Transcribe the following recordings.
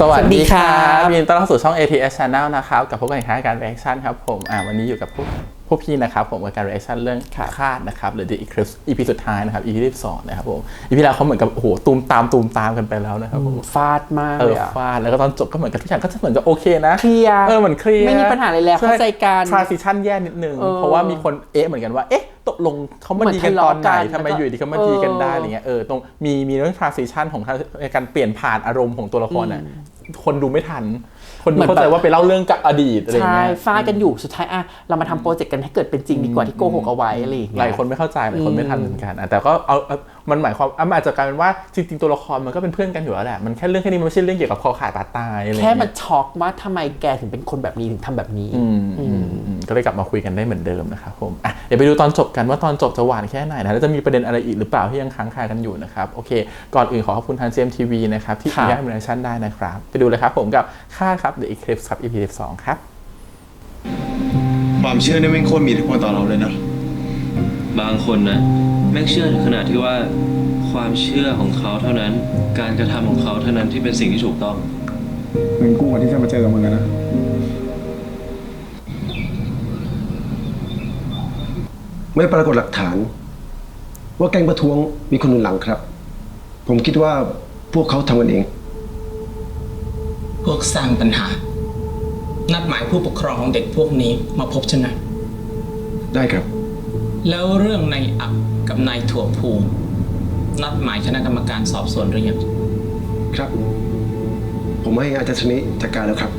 สวัสดีครับยินดีต้อนรับสู่ช่อง ATS Channel นะครับกับพวกกันอีกครั้งการ reaction ครับผมวันนี้อยู่กับพวกพี่นะครับผมกับการ reaction เรื่องคาดนะครับหรือ The Eclipse EP สุดท้ายนะครับ EP ที่12นะครับผม EP แล้วเขาเหมือนกับโอ้โหตูมตามกันไปแล้วนะครับผมฟาดมากเลยฟาดแล้วก็ตอนจบก็เหมือนกับทุกอย่างก็จะเหมือนจะโอเคนะเคลียร์เหมือนเคลียร์ไม่มีปัญหาอะไรแล้วเข้าใจกัน transition แย่นิดนึงเพราะว่ามีคนเหมือนกันว่าตกลงเขามาดีกันตอนไหนทำไมอยู่ดีเขามาดีกันได้อะไรเงี้ยตรงมีเรื่อง transition ของการเปลี่ยนผ่านอารมณ์ของตัวละครน่ะคนดูไม่ทันคนเข้าใจว่าไปเล่าเรื่องกับอดีตอะไรเงี้ยฟาดกันอยู่สุดท้ายเรามาทำโปรเจกต์กันให้เกิดเป็นจริงดีกว่าที่โกหกเอาไว้อะไรอย่างเงี้ยหลายคนไม่เข้าใจหลายคนไม่ทันเหมือนกันแต่ก็เอามันหมายความมันอาจจะกลายเป็นว่าจริงๆตัวละครมันก็เป็นเพื่อนกันอยู่แล้วแหละมันแค่เรื่องแค่นี้มันไม่ใช่เรื่องเกี่ยวกับคอขาดบาดตายอะไรแค่มันช็อกว่าทำไมแกถึงเป็นคนแบบนี้ถึงทำแบบนี้ก็เลยกลับมาคุยกันได้เหมือนเดิมนะครับผมเดี๋ยวไปดูตอนจบกันว่าตอนจบจะหวานแค่ไหนนะแล้วจะมีประเด็นอะไรอีกหรือเปล่าที่ยังค้างคากันอยู่นะครับโอเคก่อนอื่นขอขอบคุณทาง CMTV นะครับที่อนุญาตให้ reaction ได้นะครับไปดูเลยครับผมกับค่าครับ The Eclipse ครับ EP 12ครับความเชื่อเนี่ยแม่งโคตรมีอิทธิพลต่อเราเลยนะบางคนนะแม่งเชื่อถึงขนาดที่ว่าความเชื่อของเขาเท่านั้นการกระทำของเขาเท่านั้นที่เป็นสิ่งที่ถูกต้องเหมือนกูวันที่จะมาเจอกับมึงนะไม่ปรากฏหลักฐานว่าแก๊งประท้วงมีคนหนุนหลังครับผมคิดว่าพวกเขาทำกันเองพวกสร้างปัญหานัดหมายผู้ปกครองของเด็กพวกนี้มาพบฉันนะได้ครับแล้วเรื่องนายอับกับนายถั่วพูนัดหมายคณะกรรมการสอบสวนหรือยังครับผมให้อาจารย์ชนิจัดการแล้วครับ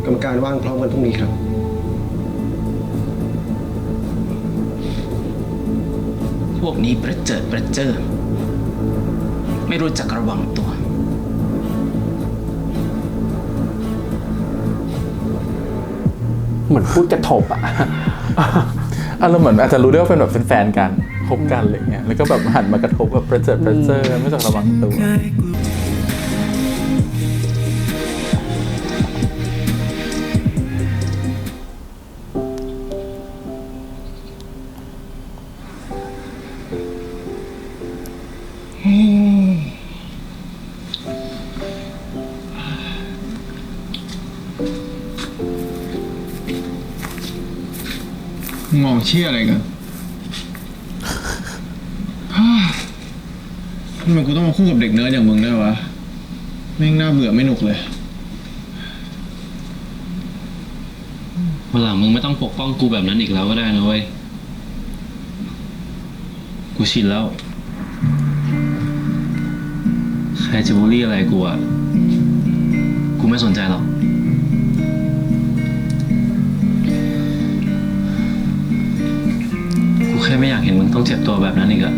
กรรมการว่างพร้อมกันพรุ่งนี้ครับพวกนี้ประเจิดไม่รู้จักระวังตัวเหมือนพูดกระทบเราเหมือนอาจจะรู้ได้ว่าเป็นแบบแฟนกันคบกันอะไรเงี้ยแล้วก็แบบหันมากระทบแบบประเจิดไม่จักระวังตัวมองเชี่ยอะไรกันทำไมกูต้องมาคู่กับเด็กเนิร์ดอย่างมึงด้วยวะแม่งน่าเบื่อไม่หนุกเลยวันหลังมึงไม่ต้องปกป้องกูแบบนั้นอีกแล้วก็ได้นะเว้ยกูชินแล้วใครจะบูลลี่อะไรกูอะกูไม่สนใจหรอกกูแค่ไม่อยากเห็นมึงต้องเจ็บตัวแบบนั้นอีกอะ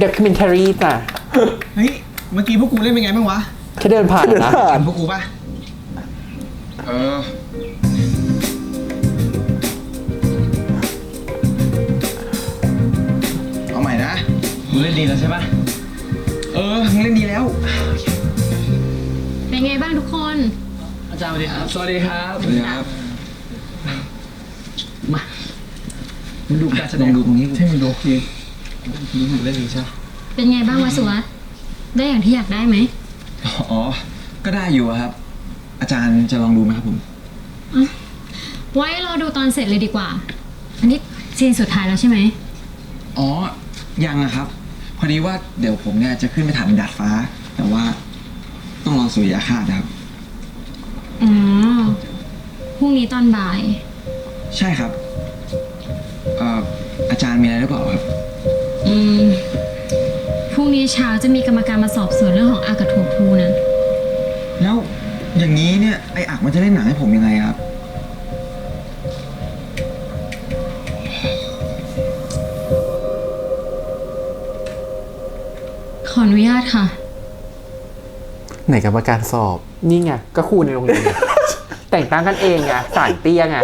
ด็กคอมเมนทารีจ้ะเฮ้ยเมื่อกี้พวกกูเล่นเป็นไงบ้างวะแค่เดินผ่านนะเห็นพวกกูป่ะเอาใหม่นะมึงเล่นดีแล้วใช่ปะมึงเล่นดีแล้วเป็นไงบ้างทุกคนอาจารย์สวัสดีครับสวัสดีครับสวัสดีครับมามึงดูการแสดงดูตรงนี้ใช่มึงดูจริงมึงเล่นดีใช่เป็นไงบ้างวสุวัตได้อย่างที่อยากได้ไหมอ๋อก็ได้อยู่ครับอาจารย์จะลองดูไหมครับผมไว้รอดูตอนเสร็จเลยดีกว่าอันนี้ซีนสุดท้ายแล้วใช่ไหมอ๋อยังนะครับพอดีว่าเดี๋ยวผมเนี่ยจะขึ้นไปถ่ายบนดาดฟ้าแต่ว่าต้องรอสุริยคราสครับพรุ่งนี้ตอนบ่ายใช่ครับอาจารย์มีอะไรหรือเปล่าครับพรุ่งนี้เช้าจะมีกรรมการมาสอบสวนเรื่องของอากาศถั่วพูนะแล้วอย่างนี้เนี่ยไออักมันจะเล่นหนังให้ผมยังไงครับขออนุญาตค่ะไหนกรรมการสอบนี่ไงก็ครูในโรงเรียนแต่งตั้งกันเองไงสารเตี้ยไง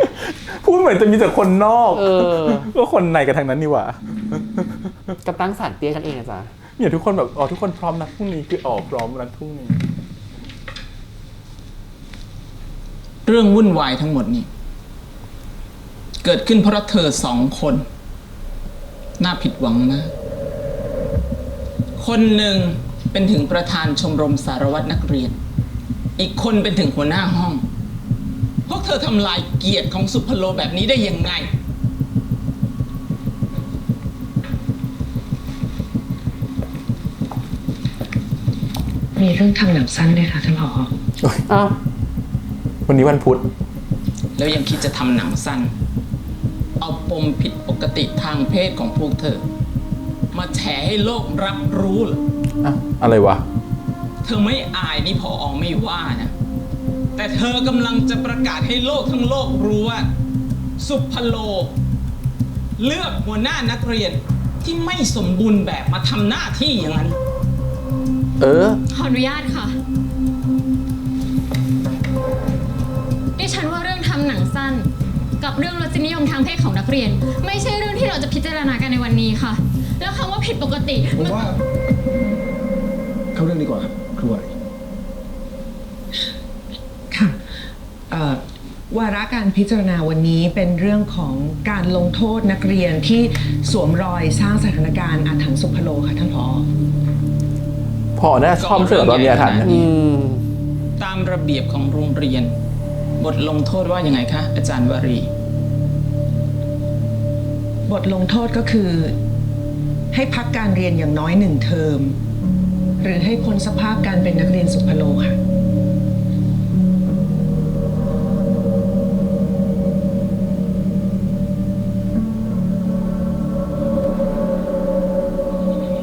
พูดเหมือนจะมีแต่คนนอกก็คนในกันทางนั้นนี่หว่ากับตั้งสารเตี้ยกันเองอะจ๊ะ เนี่ยทุกคนแบบทุกคนพร้อมนัดพรุ่งนี้คือพร้อมนัดพรุ่งนี้เรื่องวุ่นวายทั้งหมดนี่ เกิดขึ้นเพราะเธอสองคน น่าผิดหวังมาก คนหนึ่งเป็นถึงประธานชมรมสารวัตรนักเรียน อีกคนเป็นถึงหัวหน้าห้อง พวกเธอทำลายเกียรติของสุภโลแบบนี้ได้ยังไง มีเรื่องทำหนังสั้นด้วยค่ะท่านผอ อ้าว วันนี้วันพุธ แล้วยังคิดจะทำหนังสั้น เอาปมผิดปกติทางเพศของพวกเธอ มาแฉให้โลกรับรู้เหรอ อ่ะ อะไรวะ เธอไม่อายนี่ผอไม่ว่านะ แต่เธอกำลังจะประกาศให้โลกทั้งโลกรู้ว่า สุภโล เลือกหัวหน้านักเรียนที่ไม่สมบูรณ์แบบมาทำหน้าที่อย่างนั้น เออ ขออนุญาตค่ะ ดิฉันว่าเรื่องทำหนังสั้น กับเรื่องรสนิยมทางเพศของนักเรียน ไม่ใช่เรื่องที่เราจะพิจารณากันในวันนี้ค่ะ แล้วคำว่าผิดปกติ ผมว่า เข้าเรื่องดีกว่าครับครูไหว ค่ะวาระการพิจารณาวันนี้เป็นเรื่องของการลงโทษนักเรียนที่สวมรอยสร้างสถานการณ์อาถรรพ์สุภโลค่ะท่านผอ พอน่าชอบเสือตอนมีอาถรรพ์เนี่ย อืม ตามระเบียบของโรงเรียน บทลงโทษว่ายังไงคะ อาจารย์วรี บทลงโทษก็คือ ให้พักการเรียนอย่างน้อย1 เทอม หรือให้พ้นสภาพการเป็นนักเรียนสุภโลค่ะ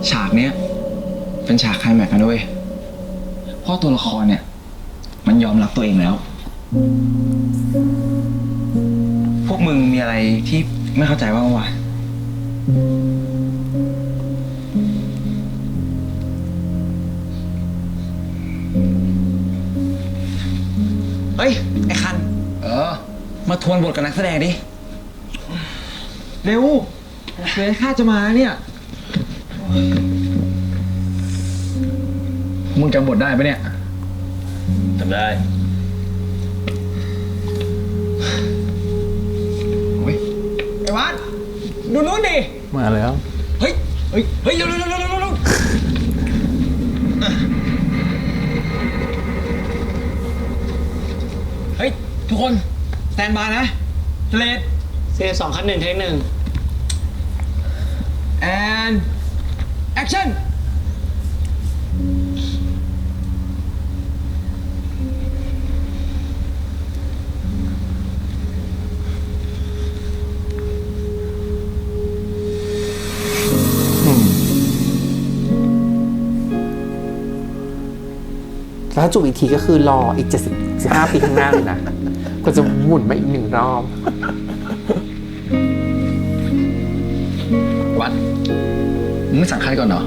ฉากเนี้ยเป็นฉากไคลแม็กซ์นะด้วยเพราะตัวละครเนี่ย มันยอมรับตัวเองแล้ว พวกมึงมีอะไรที่ไม่เข้าใจบ้างวะ เฮ้ย ไอ้คัน มาทวนบทกับนักแสดงดิ เร็วเดี๋ยวข้าจะมาเนี่ย มึงจำบทได้ปะเนี่ย จำได้ เฮ้ย ไอ้วัดดูนู้นดิ มาแล้ว เฮ้ย เฮ้ย เฮ้ยเร็วเร็วเร็วเร็วเร็วเฮ้ย ทุกคนสแตนบายนะเลดC2 คัน1 เทค 1 and action แล้วถ้าจูบอีกทีก็คือรออีก75 ปีข้างหน้าเลยนะก็จะหมุนมาอีก1 รอบ วัด มึงไม่สั่งใครก่อนเหรอ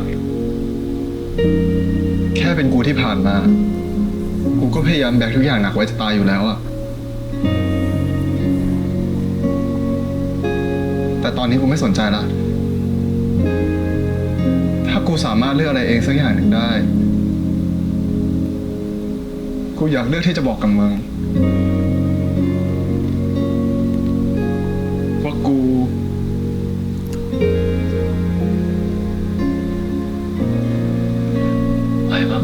แค่เป็นกูที่ผ่านมา กูก็พยายามแบกทุกอย่างหนักไว้จะตายอยู่แล้วอะแต่ตอนนี้กูไม่สนใจละ ถ้ากูสามารถเลือกอะไรเองสักอย่างหนึ่งได้ กูอยากเลือกที่จะบอกกับมึงว่ากู ไหวปะ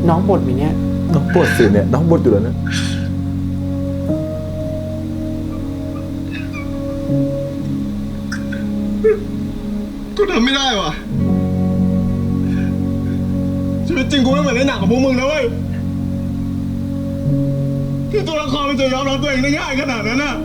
น้องบ่นไหมเนี่ย น้องปวดสิเนี่ย น้องบดอยู่แล้วเนี่ย กูทำไม่ได้ว่ะชีวิตจริงกูไม่เหมือนในหนังของพวกมึงนะเว้ยที่ตัวละครมันจะยอมรับตัวเองได้ง่ายขนาดนั้นน่ะ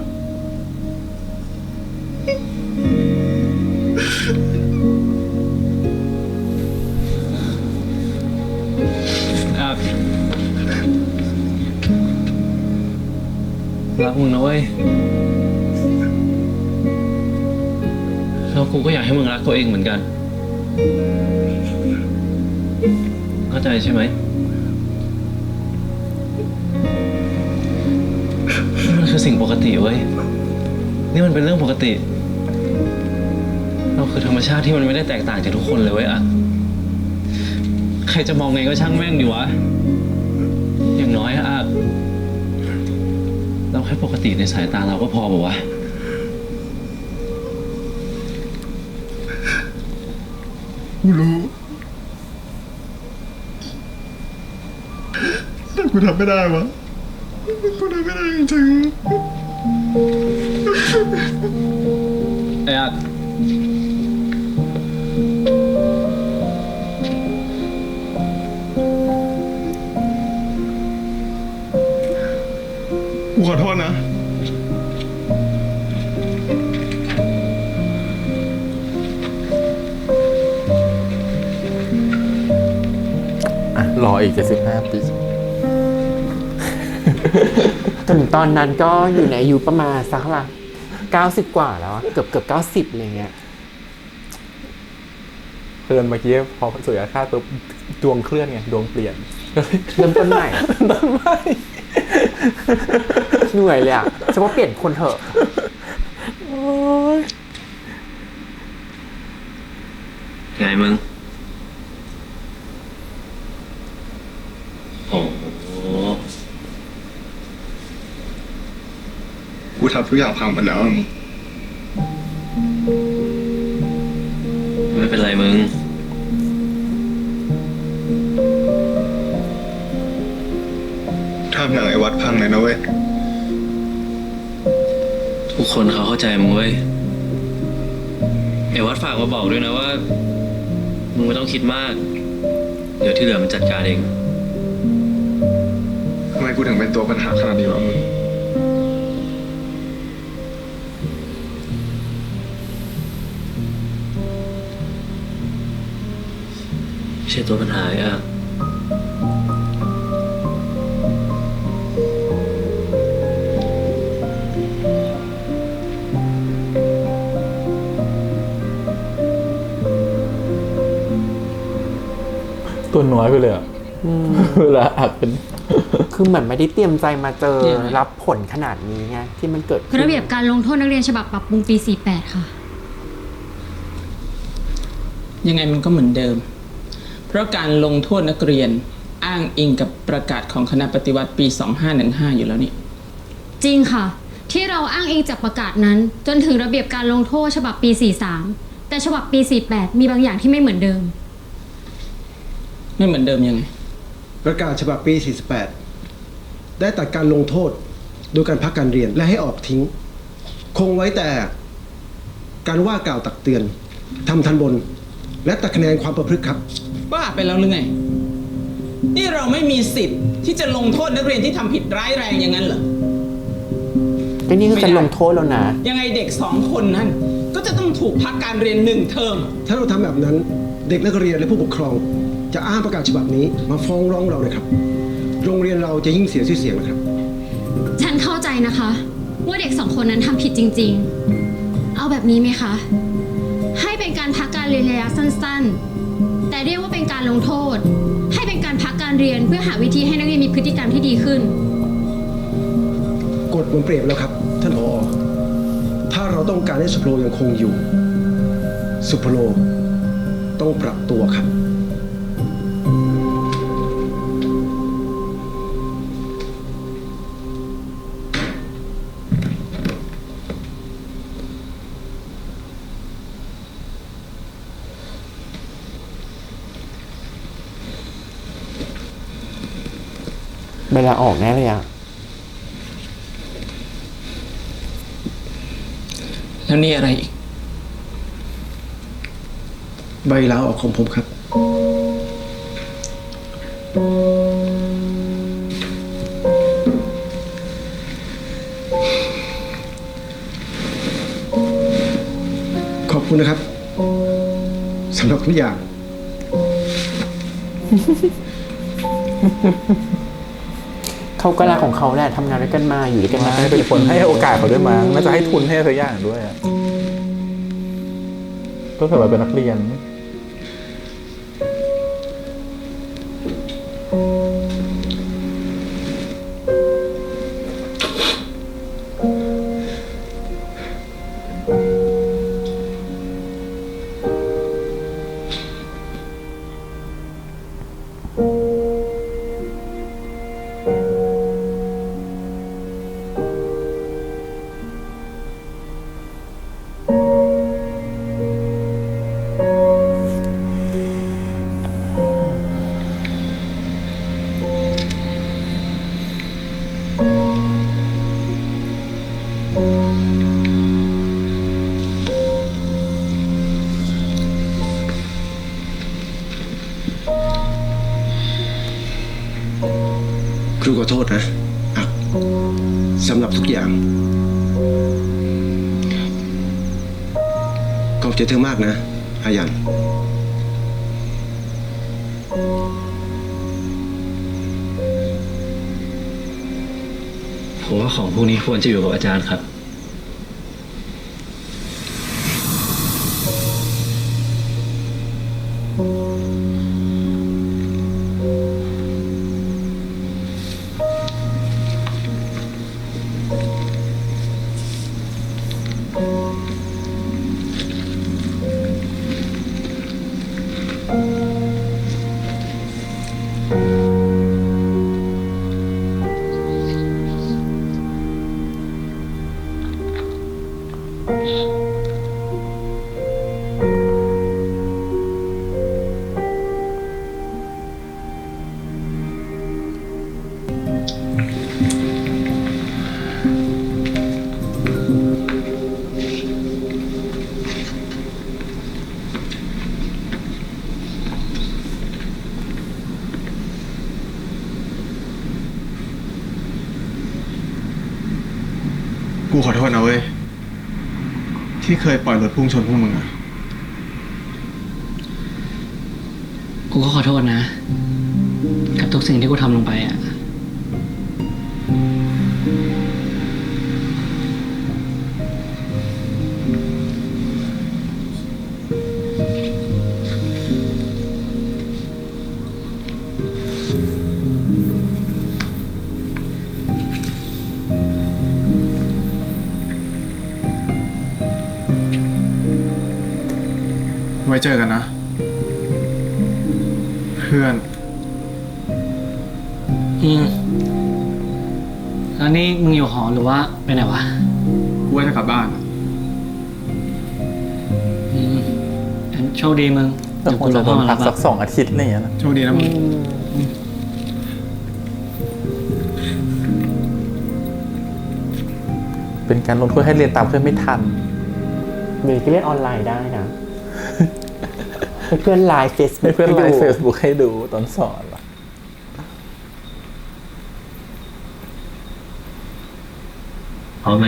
รักมึงนะเว้ยแล้วกูก็อยากให้มึงรักตัวเองเหมือนกัน เข้าใจใช่ไหมนี่มันคือสิ่งปกติเว้ย นี่มันเป็นเรื่องปกติ เราคือธรรมชาติที่มันไม่ได้แตกต่างจากทุกคนเลยเว้ยอะใ รจะมองไงก็ช่างแม่งดีวะ อย่างน้อยอะเราแค่ปกติในสายตาเราก็พอป่าวะ กูรู้แต่กูทำไม่ได้วะกูทำไม่ได้จริงๆ ไอ้อัดกูขอโทษนะ อ่ะรออีก75 ปี ถึงตอนนั้นก็อยู่ในอายุประมาณสักละ90 กว่าแล้วอะเกือบ90อะไรเงี้ย เพื่อนเมื่อกี้พอสุริยคราสปุ๊บดวงเคลื่อนไงดวงเปลี่ยน เริ่มต้นใหม่ ต้นไม้ เหนื่อยเลยอะฉันว่าเปลี่ยนคนเถอะ ไงมึง โอ้โห กูทำทุกอย่างพังหมดแล้ว ไม่เป็นไรมึง ทำอย่างไอ้วัดพังเลยนะเว้ย ทุกคนเขาเข้าใจมึงเว้ยไอ้วัดฝากมาบอกด้วยนะว่า มึงไม่ต้องคิดมาก เดี๋ยวที่เหลือมันจัดการเอง ทำไมกูถึงเป็นตัวปัญหาขนาดนี้วะมึง ไม่ใช่ตัวปัญหาอ่ะ ตัวน้อยไปเลยอ่ะเวลาอัดเป็น คือเหมือนไม่ได้เตรียมใจมาเจอรับผลขนาดนี้ไงที่มันเกิดขึ้น ระเบียบการลงโทษนักเรียนฉบับปรับปรุงปี 48 ค่ะ ยังไงมันก็เหมือนเดิม เพราะการลงโทษนักเรียนอ้างอิงกับประกาศของคณะปฏิวัติปี 2515 อยู่แล้วนี่ จริงค่ะ ที่เราอ้างอิงจากประกาศนั้น จนถึงระเบียบการลงโทษฉบับปี 43 แต่ฉบับปี 48 มีบางอย่างที่ไม่เหมือนเดิม ไม่เหมือนเดิมยังไง ประกาศฉบับปี 48 ได้ตัดการลงโทษ โดยการพักการเรียนและให้ออกทิ้ง คงไว้แต่การว่ากล่าวตักเตือนทำทันบน และตัดคะแนนความประพฤติครับ บ้าไปแล้วหรือไง นี่เราไม่มีสิทธิ์ที่จะลงโทษนักเรียนที่ทำผิดร้ายแรงอย่างนั้นเหรอ ก็นี่ก็จะลงโทษแล้วนะ ยังไงเด็ก2 คนนั้น ก็จะต้องถูกพักการเรียน1 เทอม ถ้าเราทำแบบนั้นเด็กนักเรียนและผู้ปกครอง จะอ้างประกาศฉบับนี้มาฟ้องร้องเราเลยครับ โรงเรียนเราจะยิ่งเสียชื่อเสียงนะครับ ฉันเข้าใจนะคะ ว่าเด็ก 2 คนนั้นทำผิดจริง ๆ เอาแบบนี้ไหมคะ ให้เป็นการพักการเรียนระยะสั้นๆ แต่เรียกว่าเป็นการลงโทษ ให้เป็นการพักการเรียนเพื่อหาวิธีให้นักเรียนมีพฤติกรรมที่ดีขึ้น กฎมันเปรียบแล้วครับ ท่านผอ. ถ้าเราต้องการให้สุพโลยังคงอยู่ สุพโลต้องปรับตัวครับ เวลาออกแน่เลยอะ แล้วนี่อะไรอีก ใบลาออกของผมครับ ขอบคุณนะครับสำหรับทุกอย่าง เขาก็รักของเขาแหละทำงานด้วยกันมาอยู่ด้วยกันมา ให้เป็นคนให้โอกาสเขาด้วยมั้งน่าจะให้ทุนให้สักอย่างด้วยอะก็สำหรับเป็นนักเรียน โทษนะอักสำหรับทุกอย่างขอบใจเธอมากนะอายัน ผมว่าของพวกนี้ควรจะอยู่กับอาจารย์ครับ กูขอโทษนะเว้ย ที่เคยปล่อยรถพุ่งชนพวกมึงอะ กูก็ขอโทษนะ กับทุกสิ่งที่กูทำลงไปอ่ะ ไว้เจอกันนะ เพื่อน แล้วนี่มึงอยู่หอหรือว่าไปไหนวะ กูว่าจะกลับบ้านอะ งั้นโชคดีมึง แต่คงจะโดนพักสัก2 อาทิตย์อะไรอย่างเงี้ยนะ โชคดีนะมึง เป็นการลงโทษให้เรียนตามเพื่อนไม่ทัน เมย์ก็เล่นออนไลน์ได้นะ ให้เพื่อนไลน์เฟซ ให้ บุ๊ก เพื่อนไลน์ Facebook ให้ดูตอนสอนเหรอ พร้อมไหม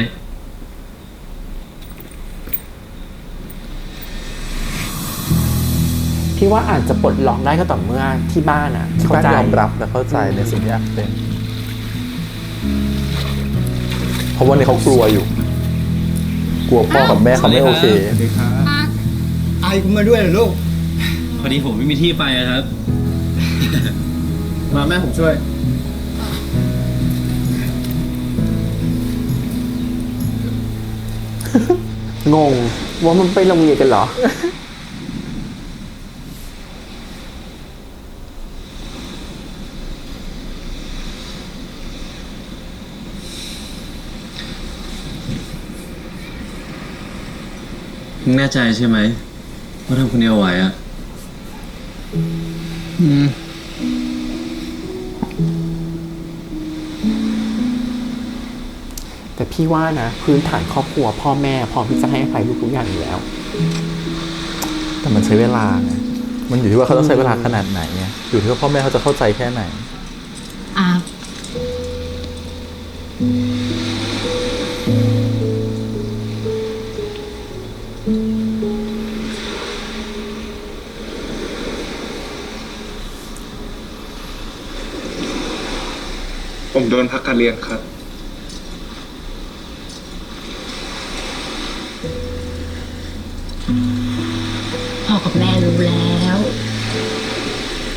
พี่ว่าอาจจะปลดล็อกได้ก็ต่อเมื่อที่บ้านอ่ะ ที่บ้าน เข้ใจ ยอมรับและเข้าใจในสิ่งที่อยากเป็น เพราะวันนี้เขากลัวอยู่ กลัวพ่อกับแม่เขาไม่โอเค สวัสดีครับ ไอ้กูมาด้วยเหรอลูก พอดีผมไม่มีที่ไปอะครับ มาแม่ผมช่วย งงว่ามันไปโรงเรียนกันเหรอ มึงแน่ใจใช่ไหมว่าทำคนเดียวไหวอะ แต่พี่ว่านะพื้นฐานครอบครัวพ่อแม่พร้อมที่จะให้อภัยลูกทุกอย่างอยู่แล้ว แต่มันใช้เวลาไง มันอยู่ที่ว่าเขาต้องใช้เวลาขนาดไหนไง อยู่ที่ว่าพ่อแม่เขาจะเข้าใจแค่ไหน อาร์ค ผมโดนพักการเรียนครับ พ่อกับแม่รู้แล้ว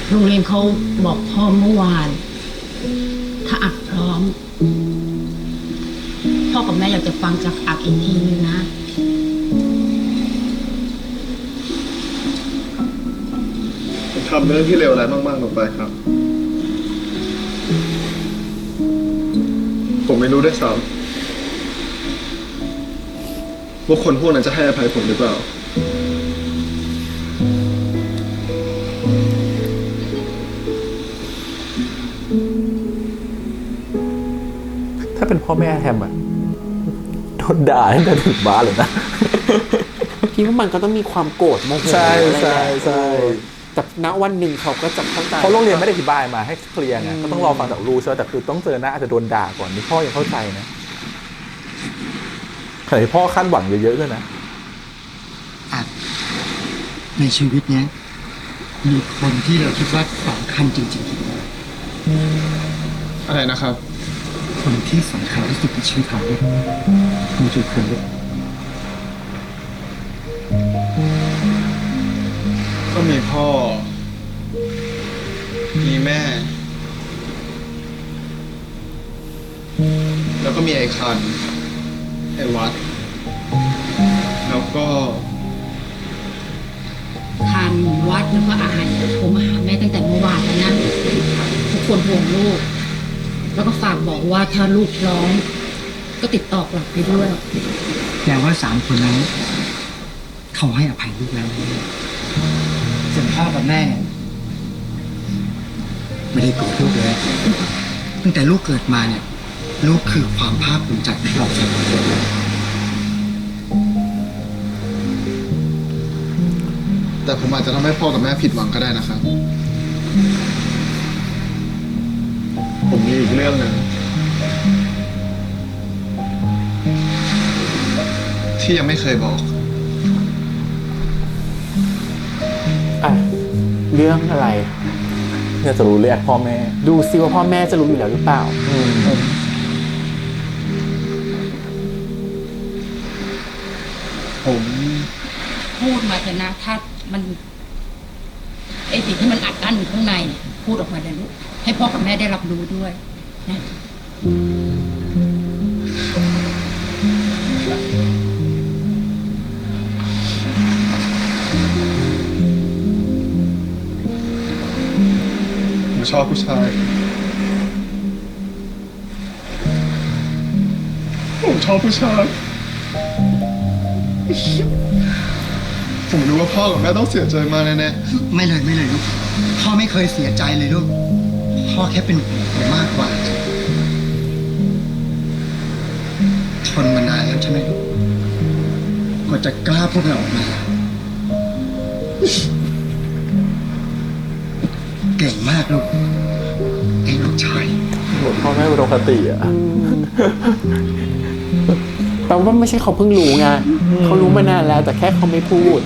โรงเรียนเขาบอกพ่อเมื่อวาน ถ้าอักพร้อม พ่อกับแม่อยากจะฟังจากอักอีกทีนึงนะ ผมทำเรื่องที่เลวร้ายมากๆลงไปครับ ผมไม่รู้ด้วยซ้ำว่าคนพวกนั้นจะให้อภัยผมหรือเปล่า ถ้าเป็นพ่อแม่แทมอะโดนด่าตั้งแต่ถึงบ้านเลยนะ พี่ว่ามันก็ต้องมีความโกรธโมโห ใช่ อะไรแหละ ใช่ใช่ แต่ แต่ณวันหนึ่งเขาก็จะเข้าใจ เพราะโรงเรียนไม่ได้อธิบายมาให้เคลียร์ไงก็ต้องรอฟังจากลูกใช่ไหมแต่คือต้องเจอหน้าอาจจะโดนด่าก่อนนี่พ่อยังเข้าใจนะขณะที่พ่อคาดหวังเยอะๆด้วยนะ ในชีวิตเนี้ยมีคนที่เราคิดว่าสำคัญจริง อะไรนะครับ ๆ คนที่สำคัญที่สุดในชีวิตเราเนี่ยมีกี่คนลูก ก็มีพ่อ มีแม่ แล้วก็มีไอ้คัน ไอ้วัด แล้วก็ ทานวัดแล้วก็อาหารโทรมาหาแม่ตั้งแต่เมื่อวานแล้วนะทุกคนห่วงลูก แล้วก็ฝากบอกว่าถ้าลูกร้องก็ติดต่อกลับไปด้วย แต่ว่า3 คนนั้น เขาให้อภัยลูกแล้วส่วนพ่อกับแม่ ไม่ได้โกรธลูกเลยตั้งแต่ลูกเกิดมาเนี่ย ลูกคือความภาคภูมิใจของเรา แต่ผมอาจจะทำให้พ่อกับแม่ผิดหวังก็ได้นะครับ ผมมีอีกเรื่องหนึ่งที่ยังไม่เคยบอก อ่ะเรื่องอะไร เนี่ยจะรู้เรียกพ่อแม่ ดูซิว่าพ่อแม่จะรู้อยู่แล้วหรือเปล่า ผม พูดมาเถอะนะถ้ามันไอ้สิ่งที่มันอัดอั้นอยู่ข้างในเนี่ยพูดออกมาเลยลูกให้พ่อกับแม่ได้รับรู้ด้วยนะ ผมชอบผู้ชาย ผมชอบผู้ชาย ผมรู้ว่าพ่อกับแม่ต้องเสียใจมากแน่ ไม่เลยลูก พ่อไม่เคยเสียใจเลยลูก พ่อแค่เป็นห่วงหนูมากกว่าทนมานานแล้วใช่ไหมลูกกว่าจะกล้าพูดมันออกมา เก่งมากลูกไอ้ลูกชาย หมดพ่อแม่อุดมคติอ่ะ แปลว่าไม่ใช่เขาเพิ่งรู้ไงเขารู้มานานแล้วแต่แค่เขาไม่พูด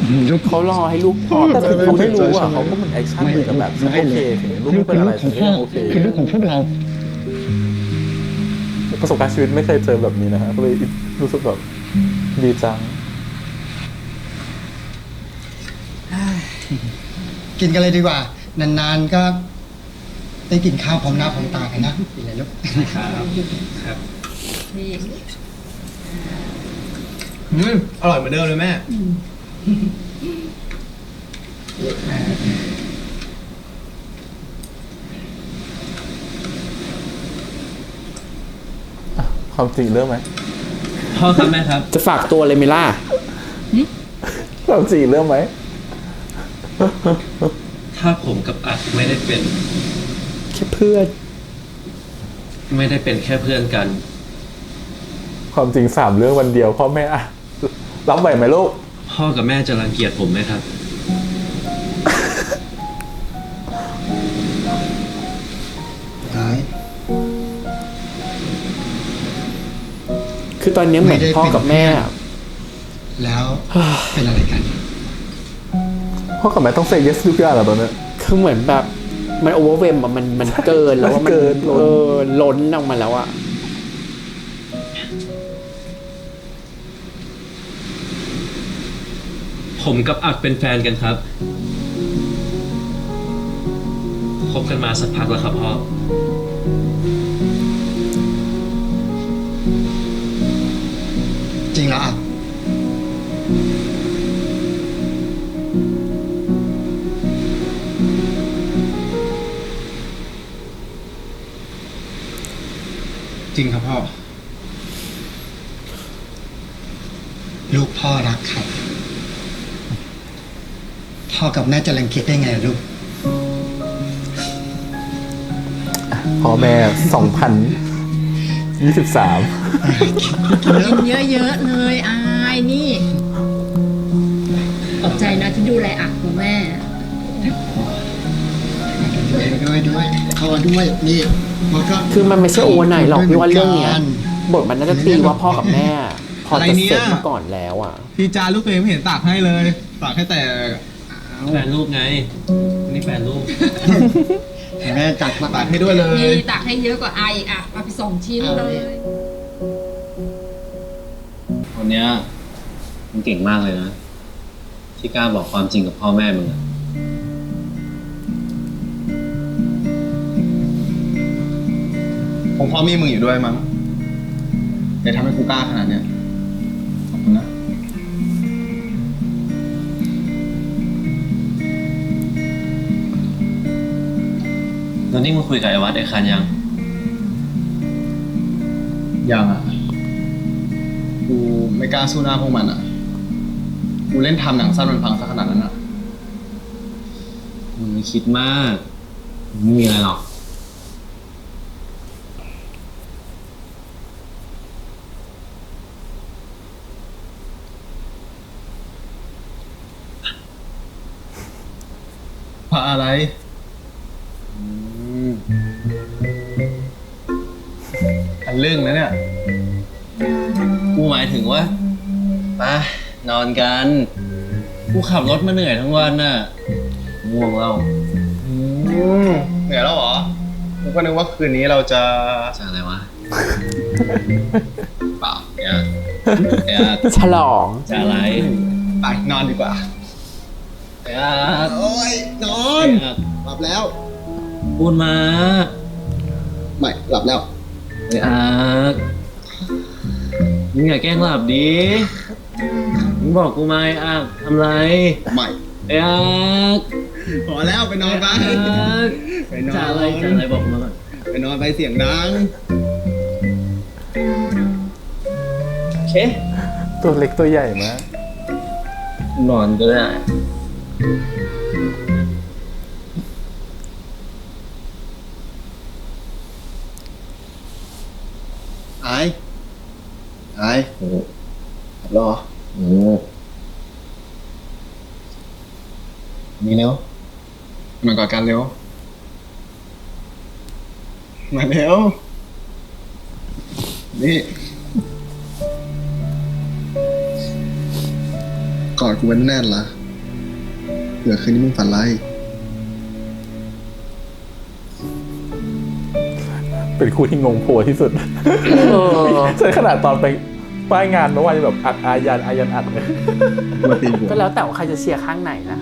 เขารอให้ลูกพูด แต่ถึงเขาไม่รู้อ่ะเขาก็เหมือนแอคชั่นเหมือนกับแบบโอเคถึงลูกไม่เป็นอะไรถึงก็ยังโอเค คือลูกของพวกเรา ประสบการณ์ชีวิตไม่เคยเจอแบบนี้นะฮะก็เลยรู้สึกแบบดีจัง กินกันเลยดีกว่า นานๆก็ได้กินข้าวพร้อมหน้าพร้อมตากันนะกินอะไรลูก อร่อยเหมือนเดิมเลยแม่ ความจริงเริ่มไหม พ่อครับแม่ครับ จะฝากตัวเลยไหมล่ะ ความจริงเริ่มไหม ถ้าผมกับอัดไม่ได้เป็น แค่เพื่อน ไม่ได้เป็นแค่เพื่อนกัน ความจริง3 เรื่องวันเดียวพ่อแม่อะรับไหวไหมลูก พ่อกับแม่จะรังเกียจผมไหมครับ คือตอนนี้เหมือนพ่อกับแม่ แล้วเป็นอะไรกัน พ่อกับแม่ต้องเซย์ yes ทุกอย่างเหรอตอนนี้ คือเหมือนแบบมันโอเวอร์เวมอะมันเกินแล้วว่ามัน เกินล้น ล้นออกมาแล้วอะ ผมกับอัดเป็นแฟนกันครับคบกันมาสักพักแล้วครับพ่อ จริงแล้วอ่ะ จริงครับพ่อ ลูกพ่อรักใครพ่อกับแม่จะรังเกียจได้ไงล่ะลูก พ่อแม่2023 กินเยอะๆเลยอายนี่ขอบใจนะที่ดูแลอักของแม่ ด้วยเข้ามาด้วยนี่มันก็ คือมันไม่ใช่โอเวอร์ไนท์หรอกพี่ว่าเรื่องเนี้ยบทมันน่าจะตีว่าพ่อกับแม่ พอจะเสร็จมาก่อนแล้วอ่ะ พี่จาลูกตัวเองไม่เห็นตากให้เลยตากให้แต่ แฟนลูกไง นี่แฟนลูก แม่จัดมา ตากให้ด้วยเลย นี่ตักให้เยอะกว่าไออีกอ่ะมาไป2 ชิ้นเลย คนเนี้ยมันเก่งมากเลยนะ ที่กล้าบอกความจริงกับพ่อแม่มึงอะ ผมพอมีมึงอยู่ด้วยมั้งเลยทำให้กูกล้าขนาดเนี้ยขอบคุณนะ แล้วนี่มึงคุยกับไอ้วัดไอ้คันยัง ยังอ่ะ กูไม่กล้าสู้หน้าพวกมันอ่ะ กูเล่นทำหนังสั้นมันพังซะขนาดนั้นอ่ะ มึงไม่คิดมากไม่มีอะไรหรอก พระอะไร อันเรื่องนะเนี่ย กูหมายถึงว่าไปนอนกัน กูขับรถมาเหนื่อยทั้งวันน่ะง่วงแล้ว เหนื่อยแล้วเหรอ กูก็นึกว่าคืนนี้เราจะ จะอะไรวะ เปล่าเนี่ยเนี่ย ฉลอง จะอะไร ไปนอนดีกว่า เนี่ย โอ้ยนอนหลับแล้ว พูดมา ไม่หลับแล้ว ไอ้อาร์มึงอย่าแกล้งหลับดิมึงบอกกูมาไอ้อาร์ทำไร ไม่ ไอ้อาร์ พอแล้วไปนอนไป ไปนอน จะอะไรบอกมาก่อน ไปนอนไปเสียงดัง โอเค ตัวเล็กตัวใหญ่มาก นอนก็ได้ ไอ้รอมีเร็วมากอดกันเร็ว มาเร็ว นี่ กอดกูไว้แน่นละเผื่อคืนนี้มึงฝันร้าย เป็นคู่ที่งงโผล่ที่สุด ใช่ขนาดตอนไปป้ายงานเมื่อวานยังแบบอัดอายันอัดเลย มาตีกู ก็แล้วแต่ว่าใครจะเชียร์ข้างไหนนะ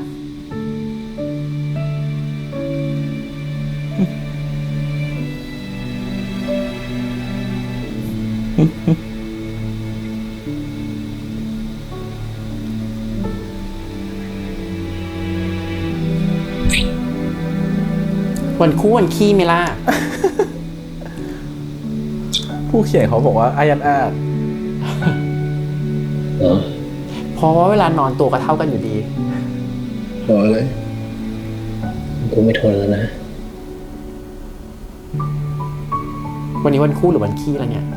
วันคู่วันขี้ไหมล่ะ ผู้เขียนเขาบอกว่าอายันอัด เพราะว่าเวลานอนตัวก็เท่ากันอยู่ดี ขออะไร กูไม่ทนแล้วนะ วันนี้วันคู่หรือวันขี้แล้วเนี่ย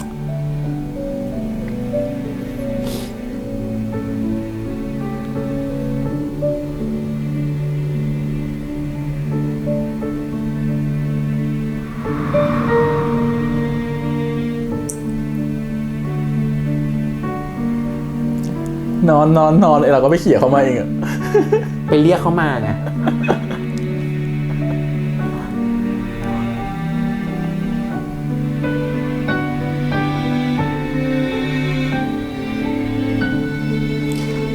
นอนไอเราก็ไปเขี่ยเขามาเองอะ ไปเรียกเขามาไง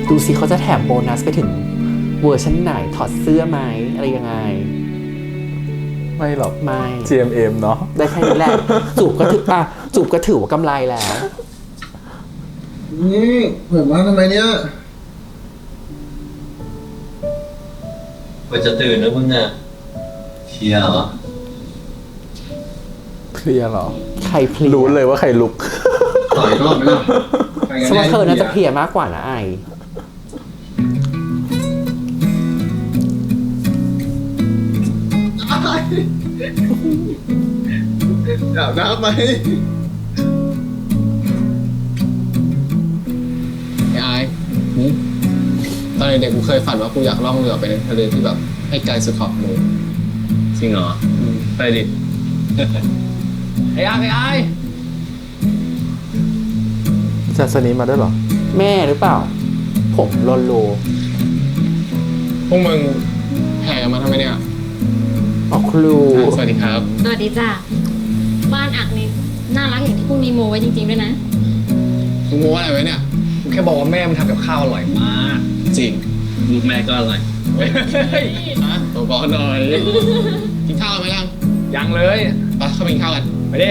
ดูสิเขาจะแถมโบนัสไปถึงเวอร์ชันไหนถอดเสื้อไหมอะไรยังไง ไม่หรอก ไม่ GMM เนาะ ได้แค่นี้แหละ จูบก็ถือจูบก็ถือว่ากำไรแล้ว นี่เปิดมาทำไมเนี่ย ว่าจะตื่นแล้วมึงอ่ะเชียร์เหรอ เพลียเหรอ ใครเพลีย รู้เลยว่าใครลุก ต่อยรอบไหมล่ะ ฉันว่าเธอน่าจะเพลียมากกว่านะไอ อาบน้ำไหมไอ้ตอนเด็กกูเคยฝันว่ากูอยากล่องเรือไปในทะเลที่แบบให้ไกลสุดขอบโลก จริงเหรอ ไปดิ ไอ้ไอ้ จัสนีมาด้วยเหรอ แม่หรือเปล่า ผมโลโล พวกมึงแห่กันมาทำไมเนี่ย ออกครู สวัสดีครับ สวัสดีจ้าบ้านอักนี่น่ารักอย่างที่พวกนี้โมไว้จริงๆด้วยนะ มึงโม้อะไรไว้เนี่ย กูแค่บอกว่าแม่มันทำกับข้าวอร่อยมาก จริง ลูกแม่ก็อร่อย ฮะตัวบอลหน่อย กินข้าวกันไหมยัง ยังเลย ไปเข้าไปกินข้าวกัน ไปดิ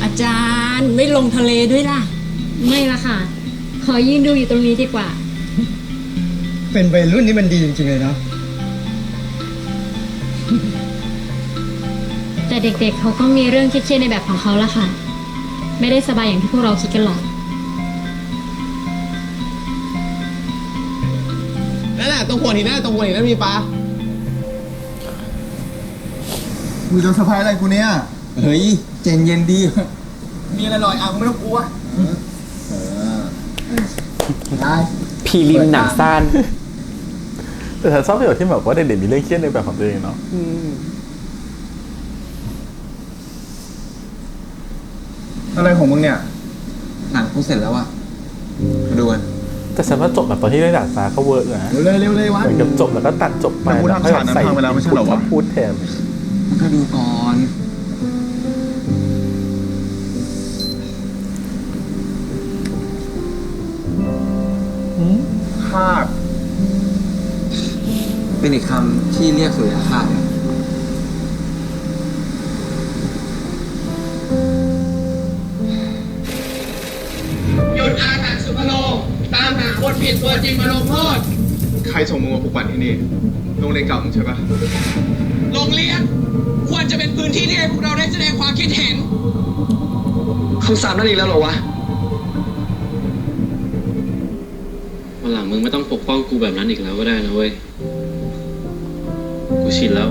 อาจารย์ไม่ลงทะเลด้วยล่ะ ไม่ละค่ะ ขอยืนดูอยู่ตรงนี้ดีกว่า เป็นวัยรุ่นนี่มันดีจริงๆเลยเนาะ แต่เด็กๆเขาก็มีเรื่องเครียดๆในแบบของเขาละค่ะ ไม่ได้สบายอย่างที่พวกเราคิดกันหรอก นั่นแหละตรงหัวหินนั่นตรงหัวหินนั่นมีปลา มึงจะสะพายอะไรกูเนี่ย เฮ้ยเจนเย็นดี มีอะไรหน่อยอ่ะไม่ต้องกลัว ได้ พีริมหนังสั้น แต่ฉันชอบประโยชน์ที่แบบว่าเด็กๆมีเรื่องเครียดในแบบของตัวเองเนาะ อะไรของมึงเนี่ย หนังกูเสร็จแล้วอะมาดูกัน แต่ฉันว่าจบแบบตอนที่ได้ด่าฟ้าเขาเวิร์กนะ เร็วเลยวะ เหมือนกับจบแล้วก็ตัดจบไป แต่กูทำฉากนั้นพังไปแล้วไม่ใช่เหรอวะ พูดแทน ก็ดูก่อนคาดเป็นอีกคำที่เรียกสุริยคราส หยุดอาถรรพ์สุพโลตามหาคนผิดตัวจริงมาลงโทษ ใครส่งมึงมาปลุกปั่นที่นี่ โรงเรียนเก่ามึงใช่ปะ โรงเรียนควรจะเป็นพื้นที่ที่ให้พวกเราได้แสดงความคิดเห็น คำสาปนั่นอีกแล้วเหรอวะ วันหลังมึงไม่ต้องปกป้องกูแบบนั้นอีกแล้วก็ได้นะเว้ย กูชินแล้ว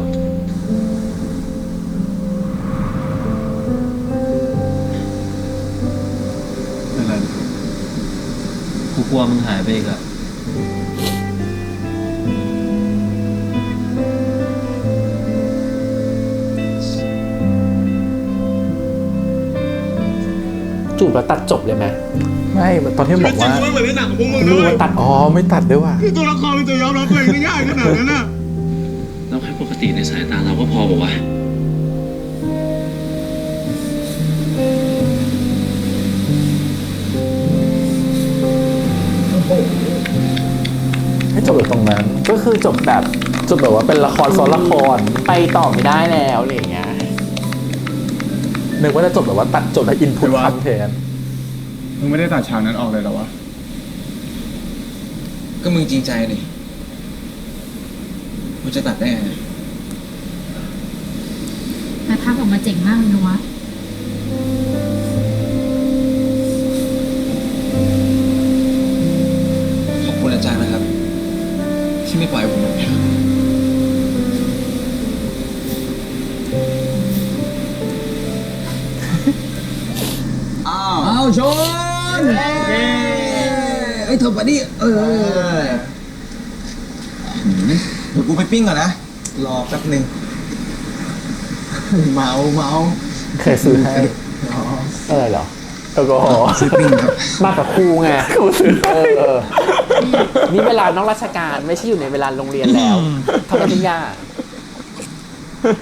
อะไร กูกลัวมึงหายไปอีกอะ จูบแล้วตัดจบเลยไหม ไม่ตอนที่บอกว่า เหมือนในหนังของพวกมึง รู้ว่าตัด อ๋อไม่ตัดด้วยว่ะ คือตัวละครมันจะยอมรับตัวเองได้ง่ายขนาดนั้นน่ะ แล้วแค่ปกติในสายตาเราก็พอบอกว่า ให้จบอยู่ตรงนั้น ก็คือจบแบบ จบแบบว่าเป็นละครซ้อนละคร ไปต่อไม่ได้แล้วอะไรอย่างเงี้ย นึกว่าจะจบแบบว่าตัดจบแล้วอินพุตคอนเทนต์ มึงไม่ได้ตัดฉากนั้นออกเลยเหรอวะ ก็มึงจริงใจดิกูจะตัดได้ไง แต่ภาพออกมาเจ๋งมากเลยนะวะ ขอบคุณอาจารย์นะครับ ที่ไม่ปล่อยผมแบบนี้ อ้าวชนเอ้ยเธอไปดิเดี๋ยวกูไปปิ้งก่อนนะ รอแป๊บหนึ่งเมา เคยซื้อให้อะไรเหรอ แอลกอฮอล์ ซื้อปิ้งครับ มากับครูไง กูซื้อให้ นี่เวลานอกราชการไม่ใช่อยู่ในเวลาโรงเรียนแล้วทำกันทุกอย่าง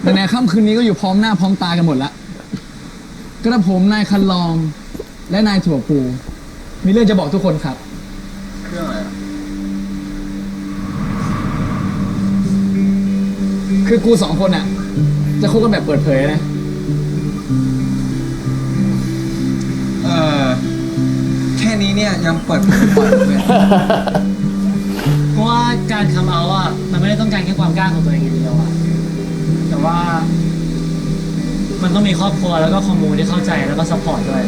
แต่ในค่ำคืนนี้ก็อยู่พร้อมหน้าพร้อมตากันหมดละกระผมนายคันลอง และนายถั่วปูมีเรื่องจะบอกทุกคนครับ เครื่องอะไรอะ คือกูสองคนอ่ะ จะคบกันแบบเปิดเผยนะ แค่นี้เนี่ยยังเปิดปล่อยเลย เพราะว่าการทำเอาอ่ะมันไม่ได้ต้องการแค่ความกล้าของตัวเองอย่างเดียวอ่ะแต่ว่า มันต้องมีครอบครัวแล้วก็คอมมูนที่เข้าใจแล้วก็ซัพพอร์ตด้วย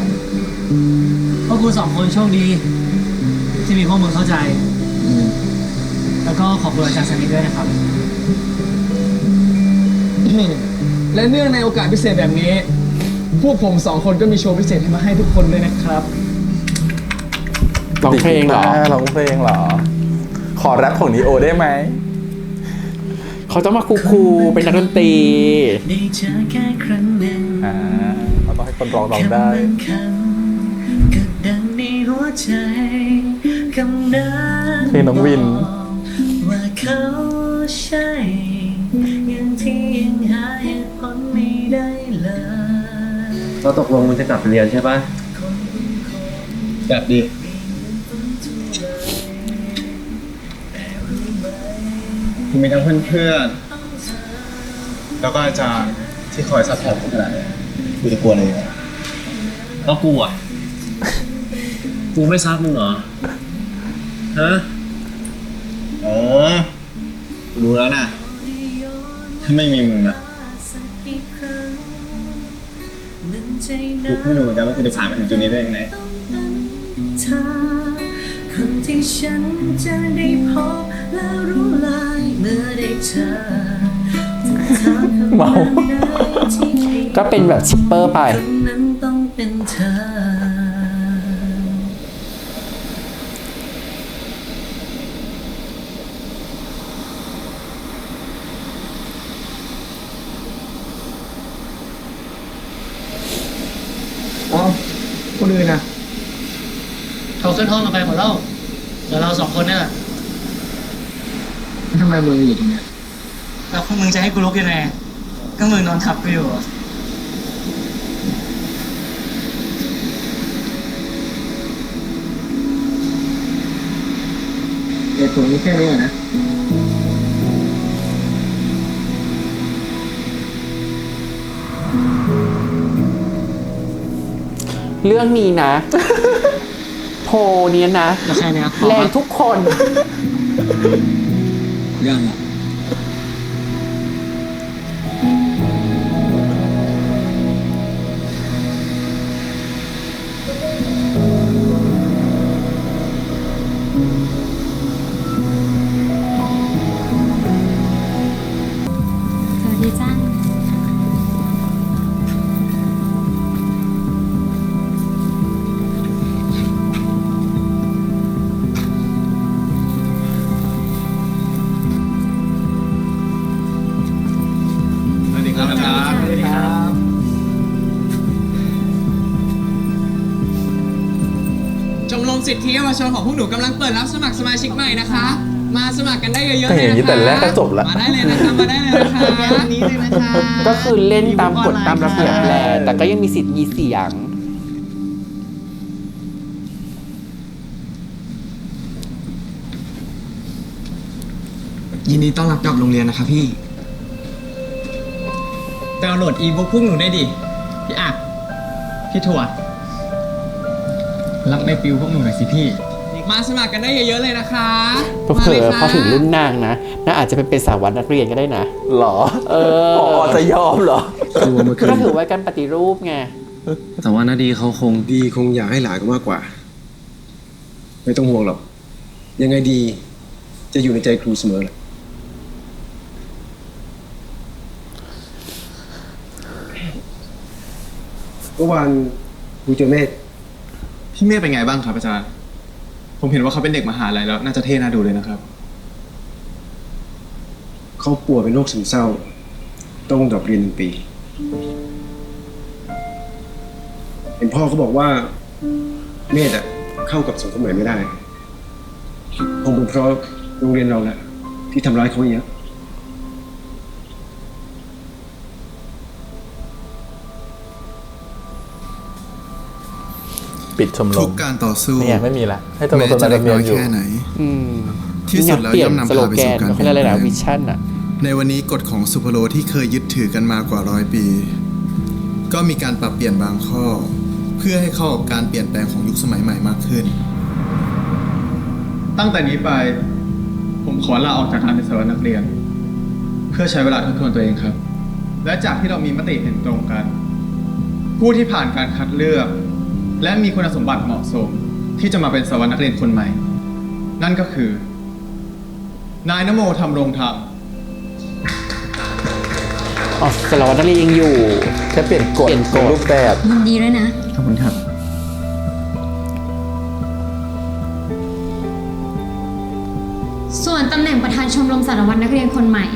เพราะกูสองคนโชคดี ที่มีพวกมึงเข้าใจ แล้วก็ขอบคุณอาจารย์สนิทด้วยนะครับ และเนื่องในโอกาสพิเศษแบบนี้ พวกผมสองคนก็มีโชว์พิเศษให้มาให้ทุกคนด้วยนะครับ ร้องเพลงเหรอ ร้องเพลงเหรอ ขอแรปของนีโอได้ไหม เขาต้องมาคูๆเป็นนักดนตรี ได้เจอแค่ครั้งหนึ่ง เราต้องให้คนร้องได้ ก็ดังในหัวใจคำนั้น เพลงน้องวิน ว่าเขาใช่อย่างที่ยังหาเหตุผลไม่ได้เลย เราตกลงมึงจะกลับไปเรียนใช่ปะ แบบดีมีทั้งเพื่อนๆแล้วก็อาจารย์ที่คอยซัพพอร์ตผมขนาดนี้กูจะกลัวอะไรอ่ะ แล้วกูอ่ะ กูไม่ซักมึงเหรอ ฮะ อ๋อรู้แล้วนะถ้าไม่มีมึงนะกูไม่รู้เหมือนกันว่ากูจะผ่านมาถึงจุดนี้ได้ยังไง เธอคนที่ฉันจะได้พบและรู้ลายเมื่อได้เจอ เมา ก็เป็นแบบชิปเปอร์ไป นั้นต้องเป็นเธอ อ๋อคนอื่นนะ เขาขึ้นห้องกันไปหมดแล้วเหลือเรา2 คนนี่แหละ ทำไมมึงอยู่ตรงเนี้ย แล้วมึงจะให้กูลุกยังไงก็มึงนอนทับกูอยู่อะ เหตุผลมีแค่นี้เหรอนะ เรื่องนี้นะ โพลเนี้ยนะ แล้วแค่เนี้ยพอ แรง ปะ ทุกคน เรื่องอะ สวัสดีจ้า สวัสดีครับอาจารย์ สวัสดีครับ ชมรมสิทธิเยาวชนของพวกหนูกำลังเปิดรับสมัครสมาชิกใหม่นะคะ มาสมัครกันได้เยอะๆ แต่ เลย อย่างนี้ นะคะ แต่แรกก็จบละ มาได้เลยนะคะมาได้เลยนะคะวันนี้เลยนะคะ ก็คือเล่นตามกฎตามระเบียบแหละแต่ก็ยังมีสิทธิ์มีเสียง ยินดีต้อนรับกลับโรงเรียนนะครับพี่ ดาวน์โหลดอีบุ๊กพวกหนูได้ดิ พี่อักพี่ถั่ว รับในปิวพวกหนูหน่อยสิพี่ มาสมัครกันได้เยอะๆเลยนะคะ เผลอๆพอถึงรุ่นนางนะน่าอาจจะเป็นสาวนักเรียนก็ได้นะ หรอ ผอ จะยอมเหรอ ก็ถือว่าการปฏิรูปไง แต่ว่านาดีเขาคง ดีคงอยากให้หลานเขามากกว่า ไม่ต้องห่วงหรอก ยังไงดีจะอยู่ในใจครูเสมอแหละเมื่อวานครูเจอเมฆ พี่เมฆเป็นไงบ้างครับอาจารย์ ผมเห็นว่าเขาเป็นเด็กมหาลัยแล้วน่าจะเท่น่าดูเลยนะครับ เขาป่วยเป็นโรคซึมเศร้า ต้องดรอปเรียน1 ปี เห็นพ่อเขาบอกว่าเมธอะเข้ากับสังคมใหม่ไม่ได้คงเป็นเพราะโรงเรียนเราแหละที่ทำร้ายเขาเยอะ ปิดชมร ทุ ม กการต่อสู้ เนี่ยไม่มีละให้ตัว แม้ ตน จะ มา เล็ก ดำเนิ น้อน ย อยู่ แค่ไหน อืม ที่สุดแล้ว เปลี่ย ย่อมนำ สโล พาไป แก สู่ น การ เขาเรียกอะไรนะ เปลี่ยนแปลง วิชั่นอะ ในวันนี้กฎของสุพโลที่เคยยึดถือกันมากว่า100 ปี ก็มีการปรับเปลี่ยนบางข้อ เพื่อให้เข้ากับการเปลี่ยนแปลงของยุคสมัยใหม่มากขึ้น ตั้งแต่นี้ไป ผมขอลาออกจากการเป็นสารวัตรนักเรียน เพื่อใช้เวลาทบทวนตัวเองครับ และจากที่เรามีมติเห็นตรงกัน ผู้ที่ผ่านการคัดเลือก และมีคุณสมบัติเหมาะสม ที่จะมาเป็นสารวัตรนักเรียนคนใหม่ นั่นก็คือ นายนโมธรรมรงธรรม อ๋อสารวัตรนักเรียนยังอยู่ แค่เปลี่ยนกฎรูปแบบ ยินดีด้วยนะ ขอบคุณครับ ส งประธานชมรมสารวัตรนักเรียนคนใหม่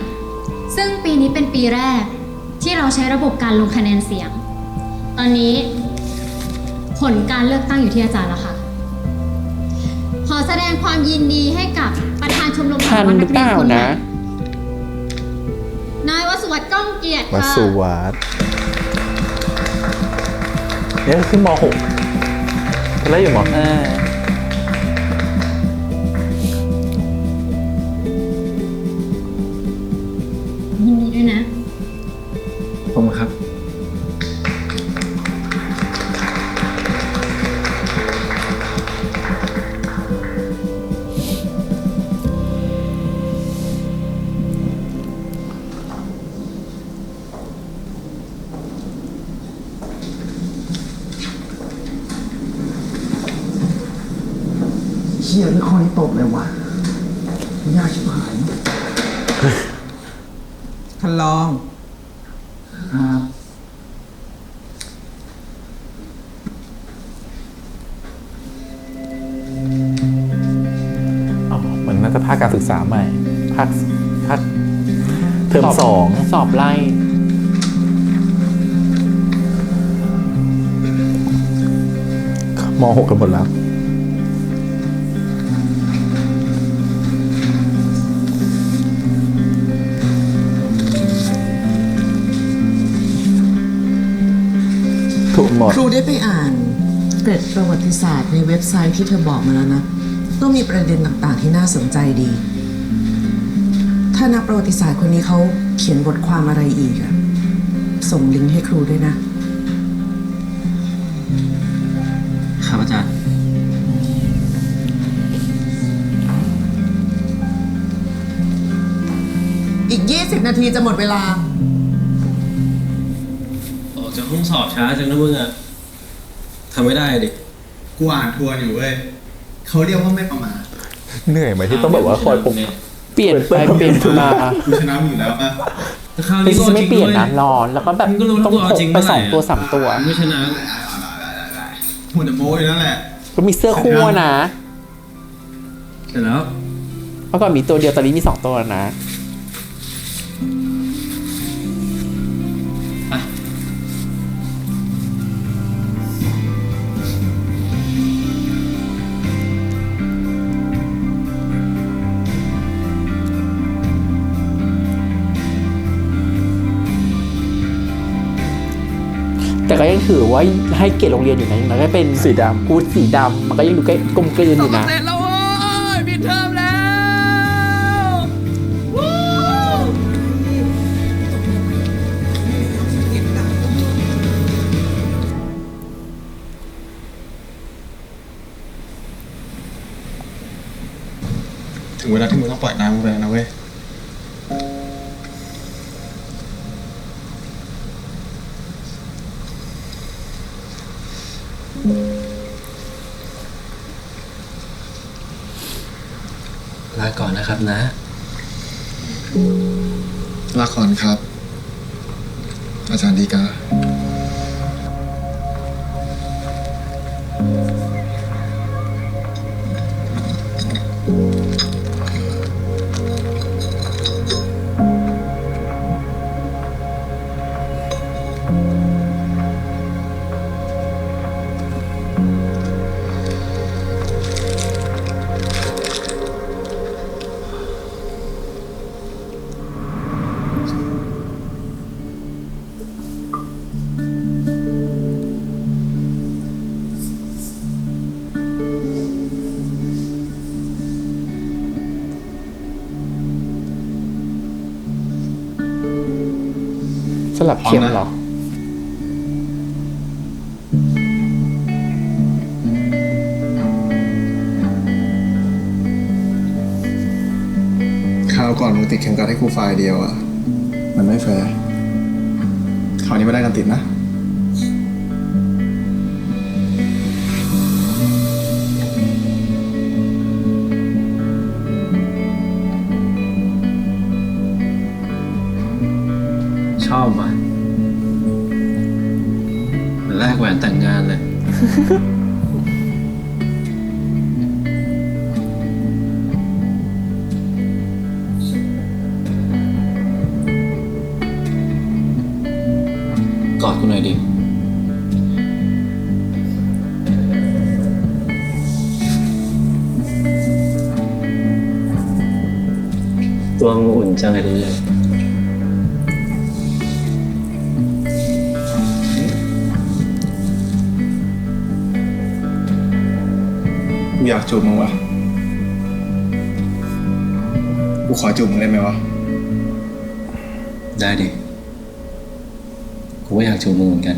ซึ่งปีนี้เป็นปีแรกที่เราใช้ระบบการลงคะแนนเสียง ตอนนี้ผลการเลือกตั้งอยู่ที่อาจารย์แล้วค่ะ ขอแสดงความยินดีให้กับประธานชมรมสารวัตรนักเรียนคนใหม่นายวสุวัฒน์ก้องเกียรติ ว ค่ะ สุวัฒน์เนี่ยขึ้นม .6 แล้วอยู่ม .5 ยินดีด้วยนะ ผมครับ เชี่ยไม่ค่อยตกเลยวะยากชิบหาย ท่านรอง ครับ อ๋อมันน่าจะภาคการศึกษาใหม่ ภาคเทอม สอบไล่ 2ม .6 กันหมดแล้ว ถูกหมด ครูได้ไปอ่านเกร็ดประวัติศาสตร์ในเว็บไซต์ที่เธอบอกมาแล้วนะก็มีประเด็นต่างๆที่น่าสนใจดี ถ้านักประวัติศาสตร์คนนี้เขาเขียนบทความอะไรอีกอะส่งลิงก์ให้ครูด้วยนะ ครับอาจารย์ อีก 20 นาทีจะหมดเวลา ออกจากห้องสอบช้าจังนะมึงอะทำไม่ได้ดิ กูอ่านทวนอยู่เว้ยเขาเรียกว่าไม่ประมาท เหนื่อยไหมที่ต้องแบบว่าคอยปก เปลี่ยนไปเปลี่ยนมา กูชนะมึงอยู่แล้วป่ะ แต่คราว แต่ นี้ก็ จะไม่ จริง เปลี่ยน ด้วย นะรอแล้วก็แบบ มึงก็รู้ ต้อง ว่า พก จริง ไป เมื่อไหร่ 2 ตัว 3 ตัว ไม่ชนะ หัวแต่โม้อยู่นั่นแหละ ก็มีเสื้อคู่นะ เสร็จแล้ว เมื่อก่อนมีตัวเดียวตอนนี้มี 2 ตัวแล้วนะ แต่ก็ยังถือว่าให้เกียรติโรงเรียนอยู่นะอย่างน้อยก็เป็น สีดำ ฮูดสีดำมันก็ยังดูใกล้กลมกลืนอยู่นะ เสร็จแล้วเว้ยปิดเทอมแล้ววู้ ถึงเวลาที่มึงต้องปล่อยน้ำมึงไปแล้วนะเว้ย ลาก่อนนะครับนะ ลาก่อนครับ อาจารย์ดีกา สลับเข็มเหรอ คราวก่อนมึงติดเข็มกัดให้ครูไฟล์เดียวอ่ะ มันไม่แฟร์คราวนี้ไม่ได้กันติดนะ ชอบว่ะเหมือนแลกแหวนแต่งงานเลย ม กอดกูหน่อยดิ ตัวมึงอุ่นจังเลยดิ กูอยากจูบมึงวะกูขอจูบมึงได้ไหมวะ ได้ดิ กูก็อยากจูบมึงเหมือนกัน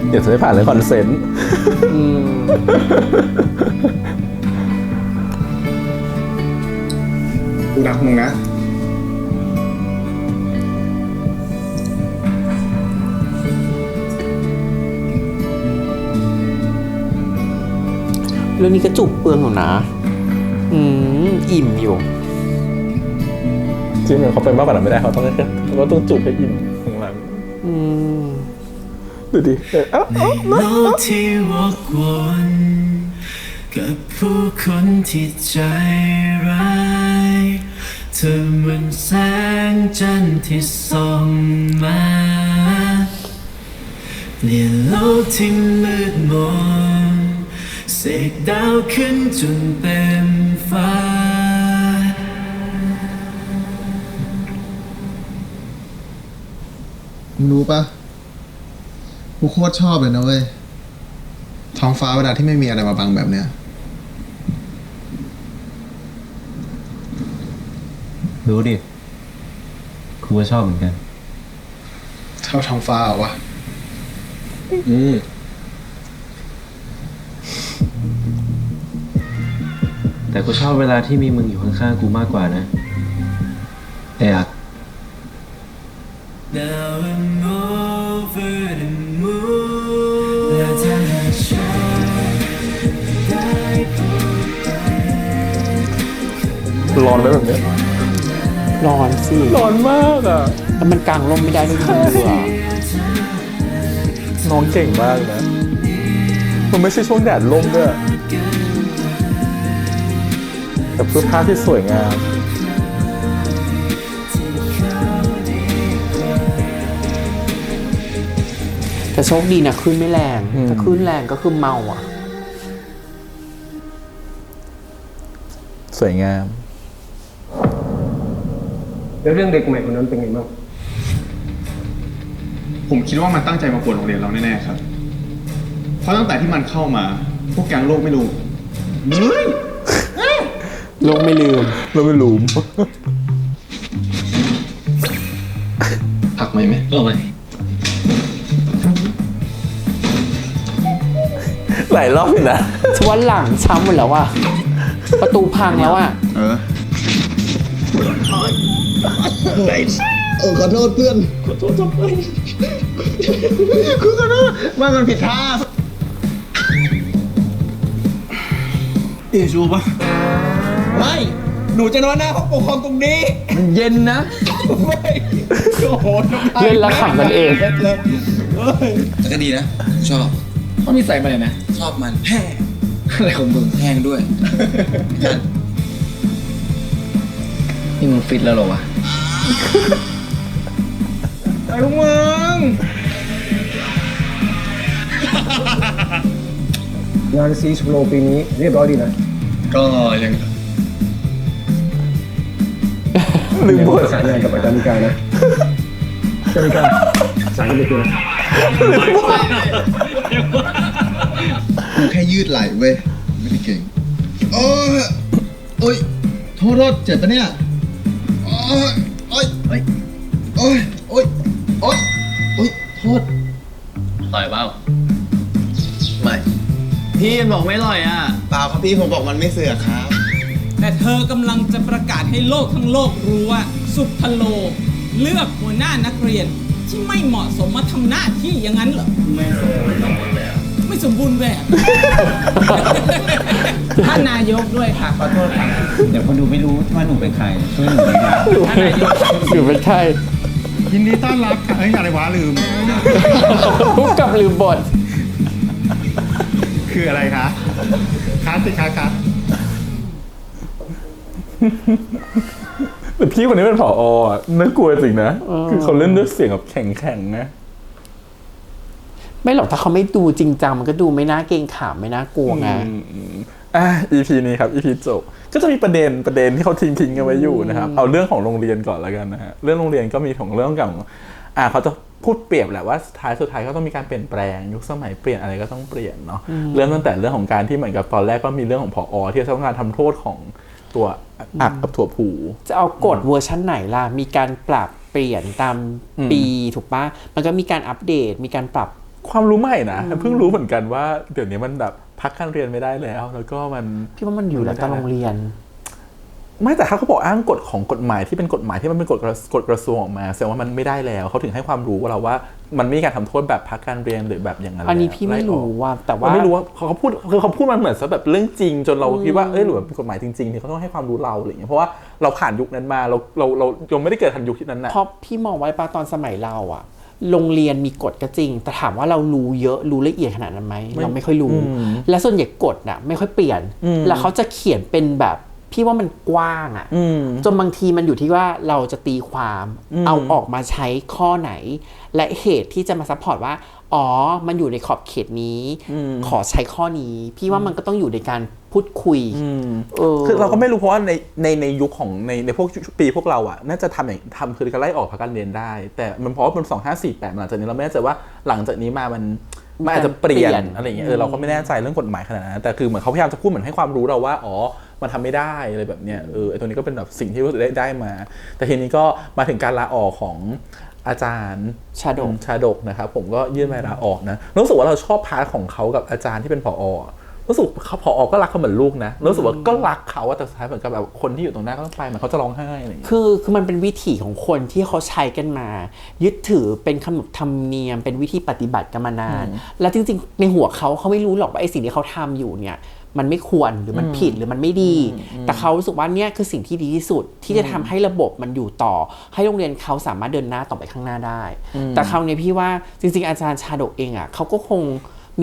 เดี๋ยวจะไม่ผ่านเลยคอนเซนต์ กูรักมึงนะ เรื่องนี้ก็จุกเปลืองอยู่นะ อิ่มอยู่ จริงๆเขาไปมากกว่านั้นไม่ได้เขาต้องจูบให้อิ่มข้างหลังดูดิในโลกที่วกวนกับผู้คนที่ใจร้ายเธอเหมือนแสงจันทร์ที่ส่องมาเปลี่ยนโลกที่มืดมนเสกดาวขึ้นจนเต็มฟ้ามึงรู้ปะกูโคตรชอบเลยนะเว้ย ท้องฟ้าเวลาที่ไม่มีอะไรมาบังแบบเนี้ย รู้ดิ กูก็ชอบเหมือนกัน ชอบท้องฟ้าเหรอวะ แต่กูชอบเวลาที่มีมึงอยู่ข้างๆกูมากกว่านะไอ้อัก Now I'm over the moon และถ้าหากฉันได้พบไป ร้อนไหมแบบเนี้ย ร้อนสิ ร้อนมากอ่ะ แล้วมันกางร่มไม่ได้ด้วยมันเบื่อ น้องเก่งมากนะ มันไม่ใช่ช่วงแดดร่มด้วยแต่เพื่อภาพที่สวยงาม แต่โชคดีนะคลื่นไม่แรงถ้าคลื่นแรงก็คือเมาอ่ะ สวยงาม แล้วเรื่องเด็กใหม่คนนั้นเป็นไงบ้าง ผมคิดว่ามันตั้งใจมาปวดโรงเรียนเราแน่ๆครับ เพราะตั้งแต่ที่มันเข้ามา พวกแก๊งโลกไม่รู้ โลกไม่ลืม เราไม่รู้ ผักไหมไหมเอาไหม หลายรอบอยู่นะ ชวนหลังช้ำหมดแล้วอ่ะ ประตูพังแล้วอ่ะ ขอโทษเพื่อน ขอโทษทำไมกูขอโทษว่ามันผิดท่า ชูปะไม่ หนูจะนอนหน้าห้องปกครองตรงนี้ มันเย็นนะไม่โอ้โห เล่นแล้วขำกันเอง แต่ก็ดีนะ ชอบ เขามีใส่มาเลยนะ ชอบมันแห้ง อะไรของมึง แห้งด้วย นี่มึงฟิตแล้วเหรอวะ ไอ้พวกมึง งานซีสโปรปีนี้เรียบร้อยดีนะ ก็ยัง ลืมบทสายงานกับอาจารย์นิกานะอาจารย์นิกาสายกันไปตัวนะ กูแค่ยืดไหลเว้ย ไม่ได้เก่ง โอ้ยโอ้ยโทษเจ็บปะเนี่ย โอ้ยโอ้ยโอ้ยโอ้ยโอ้ยโอ้ยโทษ ต่อยเปล่า ไม่ พี่บอกไม่อร่อยอ่ะ เปล่าครับพี่ผมบอกมันไม่เสือกครับ แต่เธอกำลังจะประกาศให้โลกทั้งโลกรู้ว่าสุพโลเลือกหัวหน้านักเรียนที่ไม่เหมาะสมมาทำหน้าที่อย่างนั้นเหรอ ไม่สมบูรณ์แบบ ท่านนายกด้วยค่ะขอโทษค่ะ เดี๋ยวคนดูไม่รู้ว่าหนูเป็นใคร ช่วยหนูด้วยนะ ท่านนายก อยู่เป็นใช่ ยินดีต้อนรับค่ะอะไรวะลืม ผู้กับลืมบท คืออะไรคะคะสิคะ แต่พี่คนนี้เป็นผอ.อ่ะน่ากลัวจริงนะคือเขาเล่นด้วยเสียงแบบแข็งๆนะไม่หรอกถ้าเขาไม่ดูจริงจังมันก็ดูไม่น่าเกรงขามไม่น่ากลัวไงEP นี้ครับ EP จบก็จะมีประเด็นที่เขาทิ้งกันไว้อยู่นะครับเอาเรื่องของโรงเรียนก่อนแล้วกันนะฮะเรื่องโรงเรียนก็มีของเรื่องของเขาจะพูดเปรียบแหละว่าสุดท้ายก็ต้องมีการเปลี่ยนแปลงยุคสมัยเปลี่ยนอะไรก็ต้องเปลี่ยนเนาะเริ่มตั้งแต่เรื่องของการที่เหมือนกับตอนแรกก็มีเรื่องของผอ.ที่ต้องการทำโทษของตัวอักกับถั่วผูจะเอากฎเวอร์ชันไหนล่ะมีการปรับเปลี่ยนตามปีถูกปะมันก็มีการอัปเดตมีการปรับความรู้ใหม่นะเพิ่งรู้เหมือนกันว่าเดี๋ยวนี้มันแบบพักการเรียนไม่ได้แล้วก็มันพี่ว่ามันอยู่แล้วตอนโรงเรียนไม่แต่ถ้าเขาบอกอ้างกฎของกฎหมายที่เป็นกฎหมายที่มันเป็นกฎกระทรวงออกมาแสดงว่ามันไม่ได้แล้วเขาถึงให้ความรู้เราว่ามันไม่มีการทำโทษแบบพักการเรียนหรือแบบอย่างนั้นอันนี้พี่ไม่รู้ว่าแต่ว่าไม่รู้ว่าเขาพูดมันเหมือนซะแบบเรื่องจริงจนเราคิดว่าหรือเป็นกฎหมายจริงๆที่เขาต้องให้ความรู้เราอะไรอย่างเงี้ยเพราะว่าเราผ่านยุคนั้นมาเรายังไม่ได้เกิดทันยุคนั้นนะเพราะพี่มองไว้ตอนสมัยเราอะโรงเรียนมีกฎก็จริงแต่ถามว่าเรารู้เยอะรู้ละเอียดขนาดนั้นไหมเราไม่ค่อยรู้และส่วนใหญ่กฎน่ะไม่ค่อยเปลี่ยนแล้วเขาจะเขียนเป็นแบบพี่ว่ามันกว้างอะจนบางทีมันอยู่ที่ว่าเราจะตีความเอาออกมาใช้ข้อไหนและเหตุที่จะมาซัพพอร์ตว่าอ๋อมันอยู่ในขอบเขตนี้ขอใช้ข้อนี้พี่ว่ามันก็ต้องอยู่ในการพูดคุยคือเราก็ไม่รู้เพราะว่าในยุคของในพวกปีพวกเราอ่ะน่าจะทำคือการไล่ออกพักการเรียนได้แต่มันเพราะว่ามัน2548หลังจากนี้เราไม่แน่ใจว่าหลังจากนี้มามันอาจจะเปลี่ยนอะไรอย่างเงี้ยเราก็ไม่แน่ใจเรื่องกฎหมายขนาดนั้นแต่คือเหมือนเขาพยายามจะพูดเหมือนให้ความรู้เราว่าอ๋อมันทำไม่ได้อะไรแบบเนี้ยไอ้ตัวนี้ก็เป็นแบบสิ่งที่รู้สึกได้มาแต่ทีนี้ก็มาถึงการลาออกของอาจารย์ชาดกนะครับผมก็ยื่นใบลาออกนะรู้สึกว่าเราชอบพาร์ทของเขากับอาจารย์ที่เป็นผอ.รู้สึกเขาผอ.ก็รักเขาเหมือนลูกนะรู้สึกว่าก็รักเขาแต่สุดท้ายเหมือนกับแบบคนที่อยู่ตรงหน้าก็ต้องไปเหมือนเขาจะร้องไห้อะไรอย่างเงี้ยคือมันเป็นวิถีของคนที่เขาใช้กันมายึดถือเป็นขนบธรรมเนียมเป็นวิธีปฏิบัติกันมานานและจริงๆในหัวเขาไม่รู้หรอกว่าไอ้สิ่งที่เขาทำอยู่เนี่ยมันไม่ควรหรือมันผิดหรือมันไม่ดีแต่เขารู้สึกว่าเนี่ยคือสิ่งที่ดีที่สุดที่จะทำให้ระบบมันอยู่ต่อให้โรงเรียนเขาสามารถเดินหน้าต่อไปข้างหน้าได้แต่คราวนี้พี่ว่าจริงๆอาจารย์ชาดกเองอ่ะเขาก็คง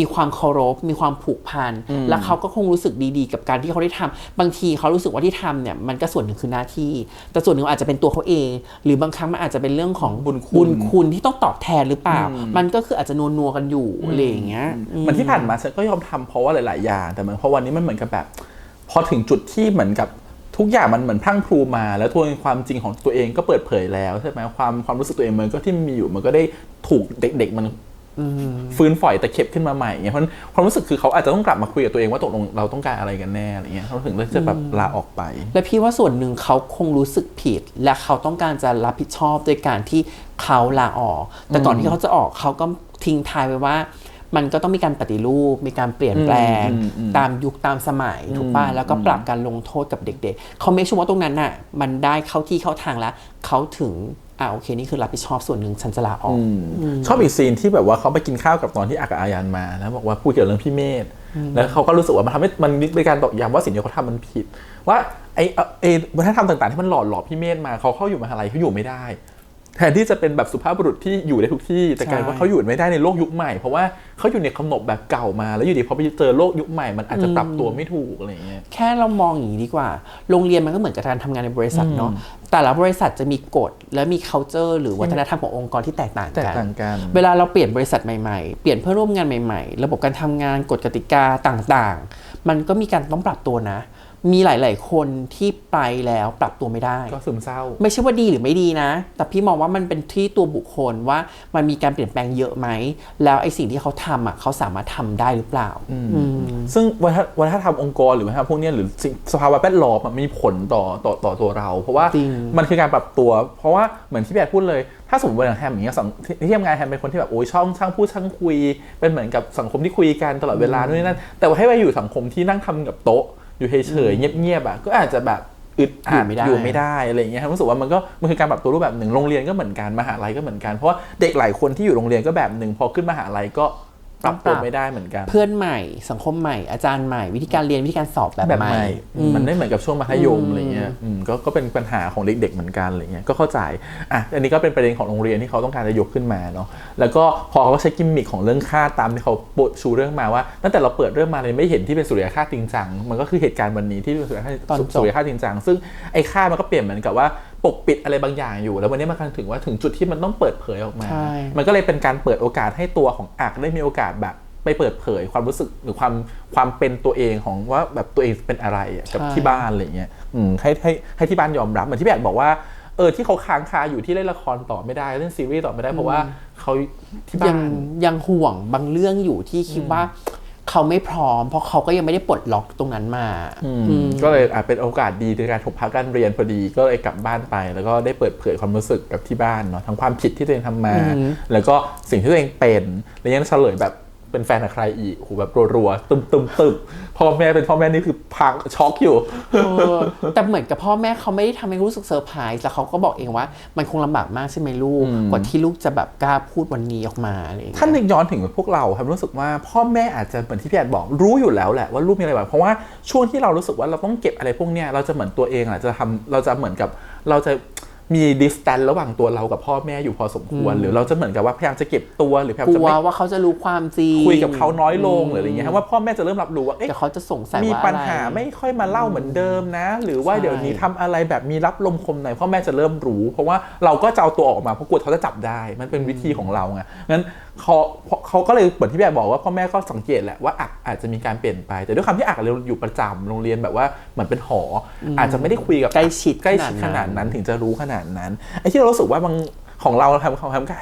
มีความเคารพมีความผูกพันและเขาก็คงรู้สึกดีๆกับการที่เขาได้ทำบางทีเขารู้สึกว่าที่ทำเนี่ยมันก็ส่วนหนึ่งคือหน้าที่แต่ส่วนหนึ่งอาจจะเป็นตัวเขาเองหรือบางครั้งมันอาจจะเป็นเรื่องของบุญคุณที่ต้องตอบแทนหรือเปล่ามันก็คืออาจจะนัวกันอยู่อะไรอย่างเงี้ยมันที่ผ่านมาฉันก็ยอมทำเพราะว่าหลายๆอย่างแต่เหมือนพอวันนี้มันเหมือนกับแบบพอถึงจุดที่เหมือนกับทุกอย่างมันเหมือนพรั่งพรูมาแล้วตัวความจริงของตัวเองก็เปิดเผยแล้วใช่ไหมความรู้สึกตัวเองมันก็ที่มีอยู่มันก็ได้ถูกเด็กๆมันฟื้นฝอยตะเข็บขึ้นมาใหม่เงี้ยเพราะความรู้สึกคือเขาอาจจะต้องกลับมาคุยกับตัวเองว่าตกลงเราต้องการอะไรกันแน่อะไรเงี้ยเขาถึงเลือกจะแบบลาออกไปและพี่ว่าส่วนหนึ่งเขาคงรู้สึกผิดและเขาต้องการจะรับผิดชอบโดยการที่เขาลาออกแต่ก่อนที่เขาจะออกเขาก็ทิ้งท้ายไว้ว่ามันก็ต้องมีการปฏิรูปมีการเปลี่ยนแปลงตามยุคตามสมัยถูกป่ะแล้วก็ปรับการลงโทษกับเด็กๆเขาไม่ชัวร์ว่าตรงนั้นน่ะมันได้เข้าที่เข้าทางแล้วเขาถึงโอเคนี่คือรับผิดชอบส่วนหนึ่งฉันจะลาออกชอบอีกซีนที่แบบว่าเขาไปกินข้าวกับตอนที่อักกับอายันมาแล้วบอกว่าพูดเกี่ยวกับเรื่องพี่เมธแล้วเขาก็รู้สึกว่ามันทำให้มันเป็นการตอกย้ำว่าสิ่งที่เขาทำมันผิดว่าไอ้วัฒนธรรมต่างๆที่มันหล่อหลอมพี่เมธมาเขาเข้าอยู่มหาลัยเขาอยู่ไม่ได้แทนที่จะเป็นแบบสุภาพบุรุษที่อยู่ได้ทุกที่แต่กลายว่าเขาอยู่ไม่ได้ในโลกยุคใหม่เพราะว่าเขาอยู่ในขนบแบบเก่ามาแล้วอยู่ดีพอไปเจอโลกยุคใหม่มันอาจจะปรับตัวไม่ถูกอะไรอย่างเงี้ยแค่เรามองอย่างนี้ดีกว่าโรงเรียนมันก็เหมือนกับการทำงานในบริษัทเนาะแต่ละบริษัทจะมีกฎและมี culture หรือวัฒนธรรมขององค์กรที่แตกต่างกันเวลาเราเปลี่ยนบริษัทใหม่ๆเปลี่ยนเพื่อร่วมงานใหม่ๆระบบการทำงานกฎกติกาต่างๆมันก็มีการต้องปรับตัวนะมีหลายๆคนที่ไปแล้วปรับตัวไม่ได้ก็ซึมเศร้าไม่ใช่ว่าดีหรือไม่ดีนะแต่พี่มองว่ามันเป็นที่ตัวบุคคลว่ามันมีการเปลี่ยนแปลงเยอะไหมแล้วไอ้สิ่งที่เขาทำเขาสามารถทำได้หรือเปล่าซึ่งวัฒนธรรมองค์กรหรือวัฒนธรรมพวกนี้หรือสภาวะแวดล้อมมีผลต่อตัวเราเพราะว่ามันคือการปรับตัวเพราะว่าเหมือนที่พี่แบดพูดเลยถ้าสมมติว่าอย่างแฮมอย่างเงี้ยที่ทำงานแฮมเป็นคนที่แบบโอ้ยช่างพูดช่างคุยเป็นเหมือนกับสังคมที่คุยกันตลอดเวลาด้วยนั่นแต่ว่าให้ไปอยู่สังคมที่นั่งทำกับโต๊ะอยู่เฉยๆเงียบๆก็อาจจะแบบอึดอัดอยู่ไม่ได้อะไรอย่างเงี้ยรู้สึกว่ามันคือการปรับตัวรูปแบบหนึ่งโรงเรียนก็เหมือนกันมหาลัยก็เหมือนกันเพราะว่าเด็กหลายคนที่อยู่โรงเรียนก็แบบหนึ่งพอขึ้นมหาลัยก็ ปรับตัวไม่ได้เหมือนกันเพื่อนใหม่สังคมใหม่อาจารย์ใหม่วิธีการเรียนวิธีการสอบแบบใหม่มันไม่เหมือนกับช่วงมัธยมอะไรเงี้ยก็เป็นปัญหาของเด็กๆเหมือนกันอะไรเงี้ยก็เข้าใจอันนี้ก็เป็นประเด็นของโรงเรียนที่เขาต้องการจะยกขึ้นมาเนาะแล้วก็พอเขาใช้กิมมิคของเรื่องค่าตามที่เขาชูเรื่องมาว่าตั้งแต่เราเปิดเรื่องมาเลยไม่เห็นที่เป็นสุริยคราสจริงจังมันก็คือเหตุการณ์วันนี้ที่เป็นสุริยคราสจริงจังซึ่งไอ้ค่ามันก็เปลี่ยนเหมือนกับว่าปกปิดอะไรบางอย่างอยู่แล้ววันนี้มันถึงว่าถึงจุดที่มันต้องเปิดเผยออกมามันก็เลยเป็นการเปิดโอกาสให้ตัวของอักได้มีโอกาสแบบไปเปิดเผยความรู้สึกหรือความเป็นตัวเองของว่าแบบตัวเองเป็นอะไรกับที่บ้านอะไรเงี้ยให้ที่บ้านยอมรับเหมือนที่แบบบอกว่าที่เขาค้างคาอยู่ที่เล่นละครต่อไม่ได้เล่นซีรีส์ต่อไม่ได้เพราะว่าเขาที่บ้านยังห่วงบางเรื่องอยู่ที่คิดว่าเขาไม่พร้อมเพราะเขาก็ยังไม่ได้ปลดล็อกตรงนั้นมาก็เลยเป็นโอกาสดีในการถกพักการเรียนพอดีก็เลยกลับบ้านไปแล้วก็ได้เปิดเผยความรู้สึกกับที่บ้านเนาะทั้งความผิดที่ตัวเองทำมาแล้วก็สิ่งที่ตัวเองเป็นแล้วยังเฉลยแบบเป็นแฟนกับใครอีกโหแบบรัวๆตึมพ่อแม่เป็นพ่อแม่นี่คือพังช็อกอยู่แต่เหมือนกับพ่อแม่เขาไม่ได้ทำให้รู้สึกเซอร์ไพรส์แล้วเขาก็บอกเองว่ามันคงลำบากมากใช่ไหมลูกกว่าที่ลูกจะแบบกล้าพูดวันนี้ออกมาอะไรอย่างเงี้ยท่านนึกย้อนถึงพวกเราครับรู้สึกว่าพ่อแม่อาจจะเหมือนที่พี่แอดบอกรู้อยู่แล้วแหละว่าลูกมีอะไรบ้างเพราะว่าช่วงที่เรารู้สึกว่าเราต้องเก็บอะไรพวกเนี้ยเราจะเหมือนตัวเองเราจะเหมือนกับเราจะมีดิสแตนซ์ระหว่างตัวเรากับพ่อแม่อยู่พอสมควรหรือเราจะเหมือนกับว่าพยายามจะเก็บตัวหรือพยายามจะไม่ว่าเขาจะรู้ความจริงคุยกับเขาน้อยลงหรืออะไรเงี้ยว่าพ่อแม่จะเริ่มรับรู้ว่าแต่เขาจะสงสัยว่ามีปัญหาไม่ค่อยมาเล่าเหมือนเดิมนะหรือว่าเดี๋ยวนี้ทำอะไรแบบมีรับลมคมในพ่อแม่จะเริ่มรู้เพราะว่าเราก็จะเอาตัวออกมาเพราะกลัวเขาจะจับได้มันเป็นวิธีของเราไงงั้นเขาก็เลยเหมือนที่พี่บอกว่าพ่อแม่ก็สังเกตแหละว่าอาจจะมีการเปลี่ยนไปแต่ด้วยความที่เราอยู่ประจำโรงเรียนแบบว่าเหมือนเป็นหออาจจะไม่ได้คุยกับใกล้ชิดขนาดนั้นถึงจะรู้ขนาดนั้นไอ้ที่เรารู้สึกว่าบางของเรา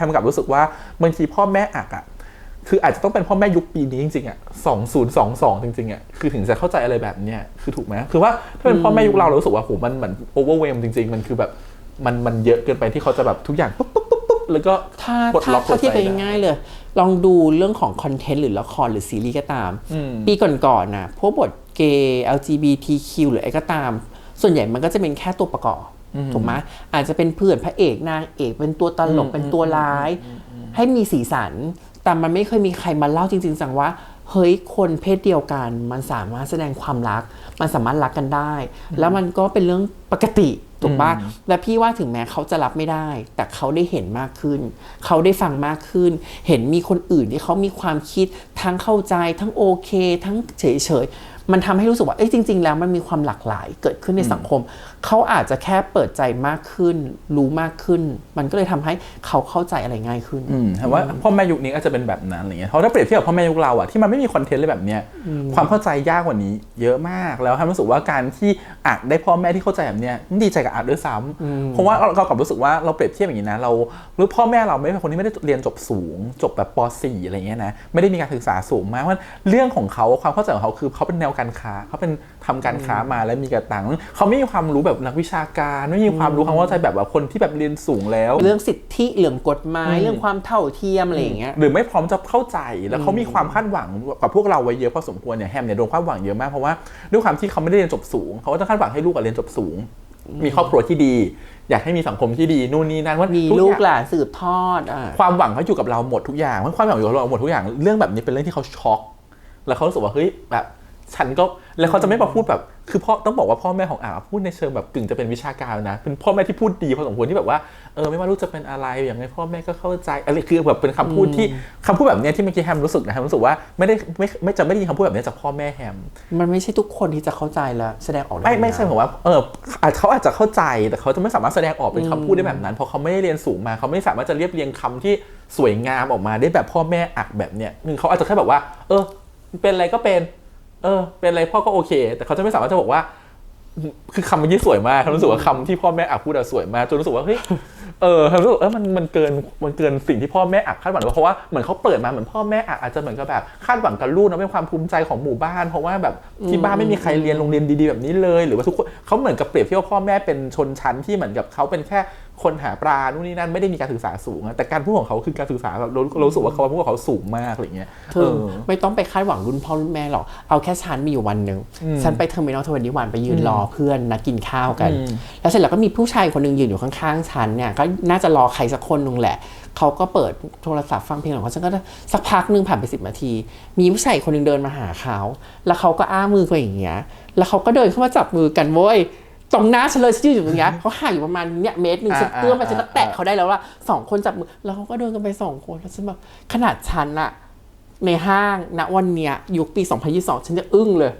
ทำกับรู้สึกว่าบางทีพ่อแม่คืออาจจะต้องเป็นพ่อแม่ยุคปีนี้จริงๆ2022จริงๆคือถึงจะเข้าใจอะไรแบบเนี้ยคือถูกไหมคือว่าถ้าเป็นพ่อแม่ยุคเรารู้สึกว่าโหมันเหมือนโอเวอร์เวมจริงๆมันคือแบบมันเยอะเกินไปที่เขาจะแบบทุกอย่างปุ๊บแล้วก็ถ้าเทียบกันง่ายๆเลยลองดูเรื่องของคอนเทนต์หรือละครหรือซีรีส์ก็ตามปีก่อนๆนะพวกบทเกย์ LGBTQ หรืออะไรก็ตามส่วนใหญ่มันก็จะเป็นแค่ตัวประกอบถูกไหมอาจจะเป็นเพื่อนพระเอกนางเอกเป็นตัวตลกเป็นตัวร้ายให้มีสีสันแต่มันไม่เคยมีใครมาเล่าจริงๆจังว่าเฮ้ยคนเพศเดียวกันมันสามารถแสดงความรักมันสามารถรักกันได้แล้วมันก็เป็นเรื่องปกติถูกป่ะและพี่ว่าถึงแม้เขาจะรับไม่ได้แต่เขาได้เห็นมากขึ้นเขาได้ฟังมากขึ้นเห็นมีคนอื่นที่เขามีความคิดทั้งเข้าใจทั้งโอเคทั้งเฉยมันทำให้รู้สึกว่าจริงๆแล้วมันมีความหลากหลายเกิดขึ้นในสังคมเขาอาจจะแค่เปิดใจมากขึ้นรู้มากขึ้นมันก็เลยทำให้เขาเข้าใจอะไรง่ายขึ้นแต่ว่าพ่อแม่ยุคนี้อาจจะเป็นแบบนั้นอะไรเงี้ยเพราะถ้าเปรียบเทียบกับพ่อแม่ยุคเราที่มันไม่มีคอนเทนต์เลยแบบเนี้ยความเข้าใจยากกว่านี้เยอะมากแล้วรู้สึกว่าการที่ได้พ่อแม่ที่เข้าใจแบบเนี้ยดีใจกับด้วยซ้ำเพราะว่าเรากลับรู้สึกว่าเราเปรียบเทียบอย่างนี้นะเราหรือพ่อแม่เราไม่เป็นคนที่ไม่ได้เรียนจบสูงจบแบบป .4 อะไรเงี้ยนะไม่ได้มีการศึกษาสูงมากเพราะเรื่องของเขาความเข้าใจของเขาคือเขาเป็นแนวการค้าเขาเป็นทำการค้ามาแล้วมีกระตังเขาไม่มีความรู้แบบนักวิชาการไม่มีความรู้ความเข้าใจแบบว่าคนที่แบบเรียนสูงแล้วเรื่องสิทธิเรื่องกฎหมายเรื่องความเท่าเทียมอะไรอย่างเงี้ยหรือไม่พร้อมจะเข้าใจแล้วเขามีความคาดหวังกับพวกเราไว้เยอะพอสมควรเนี่ยแฮมเนี่ยโดนคาดหวังเยอะมากเพราะว่าด้วยความที่เขาไม่ได้เรียนจบสูงเขาก็ต้องคาดหวังให้ลูกเรียนจบสูงมีครอบครัวที่ดีอยากให้มีสังคมที่ดีนู่นนี่นั่นว่ามีลูกหลานสืบทอดความหวังเขาอยู่กับเราหมดทุกอย่างความหวังอยู่กับเราหมดทุกอย่างเรื่องแบบนี้เป็นเรื่องที่เขาช็อกแล้วเขารู้สึกว่าเฮ้ยแบบฉันก็แล้วเขาจะไม่มาพูดแบบคือพ่อต้องบอกว่าพ่อแม่ของพูดในเชิงแบบกึ่งจะเป็นวิชาการนะเป็นพ่อแม่ที่พูดดีพอสมควรที่แบบว่าไม่ว่าลูกจะเป็นอะไรอย่างไรพ่อแม่ก็เข้าใจอะไรคือแบบเป็นคำพูดที่คำพูดแบบนี้ที่เมื่อกี้แฮมรู้สึกนะแฮมรู้สึกว่าไม่ได้ยินคำพูดแบบนี้จากพ่อแม่แฮมมันไม่ใช่ทุกคนที่จะเข้าใจและแสดงออกไม่ใช่ผมว่าเขาอาจจะเข้าใจแต่เขาจะไม่สามารถแสดงออกเป็นคำพูดได้แบบนั้นเพราะเขาไม่ได้เรียนสูงมาเขาไม่สามารถจะเรียบเรียงคำที่สวยงามออกมาได้แบบพ่อแม่แบบเนี้ยเขาอาจจะแค่แบบว่าเป็นอะไรก็เป็นอะไรพ่อก็โอเคแต่เขาจะไม่สามารถจะบอกว่าคือคำมันยี่สวยมากรู้สึกว่าคำที่พ่อแม่พูดสวยมากจนรู้สึกว่าเฮ้ยรู้สึกมันเกินสิ่งที่พ่อแม่คาดหวังเพราะว่าเหมือนเขาเปิดมาเหมือนพ่อแม่อาจจะเหมือนกับแบบคาดหวังกับลูกนะเป็นความภูมิใจของหมู่บ้านเพราะว่าแบบที่บ้านไม่มีใครเรียนโรงเรียนดีๆแบบนี้เลยหรือว่าทุกคนเขาเหมือนกับเปรียบเทียบพ่อแม่เป็นชนชั้นที่เหมือนกับเขาเป็นแค่ คนหาปลานู่นนี่นั่นไม่ได้มีการศึกษาสูงแต่การพูดของเขาคือการศึกษาแบบเรารู้สึกว่าเขาพูดของเขาสูงมากอะไรเงี้ยไม่ต้องไปคาดหวังรุ่นพ่อรุ่นแม่หรอกเอาแค่ฉันมีอยู่วันหนึ่งฉันไปเทอร์มินอล21ไปยืนรอเพื่อนนัดกินข้าวกันแล้วเสร็จแล้วก็มีผู้ชายคนนึงยืนอยู่ข้างๆฉันเนี่ยก็น่าจะรอใครสักคนนึงแหละเขาก็เปิดโทรศัพท์ฟังเพลงของเขาฉันก็สักพักนึงผ่านไป10 นาทีมีผู้ชายคนนึงเดินมาหาเขาแล้วเขาก็อ้ามือกันอย่างเงี้ยแล้วเขาก็เดินเข้ามาจับมือกันเว้ยตรงหน้าฉันเลยฉันยืนอยู่ตรงเนี้ยเขาห่างอยู่ประมาณเนี่ยเมตรนึงฉันเอื้อมไปฉันก็แตะเขาได้แล้วว่า2 คนจับมือแล้วเขาก็เดินกันไป2 คนแล้วฉันแบบขนาดฉันอะในห้างณวันเนี้ยยุคปี2022ฉันจะอึ้งเลย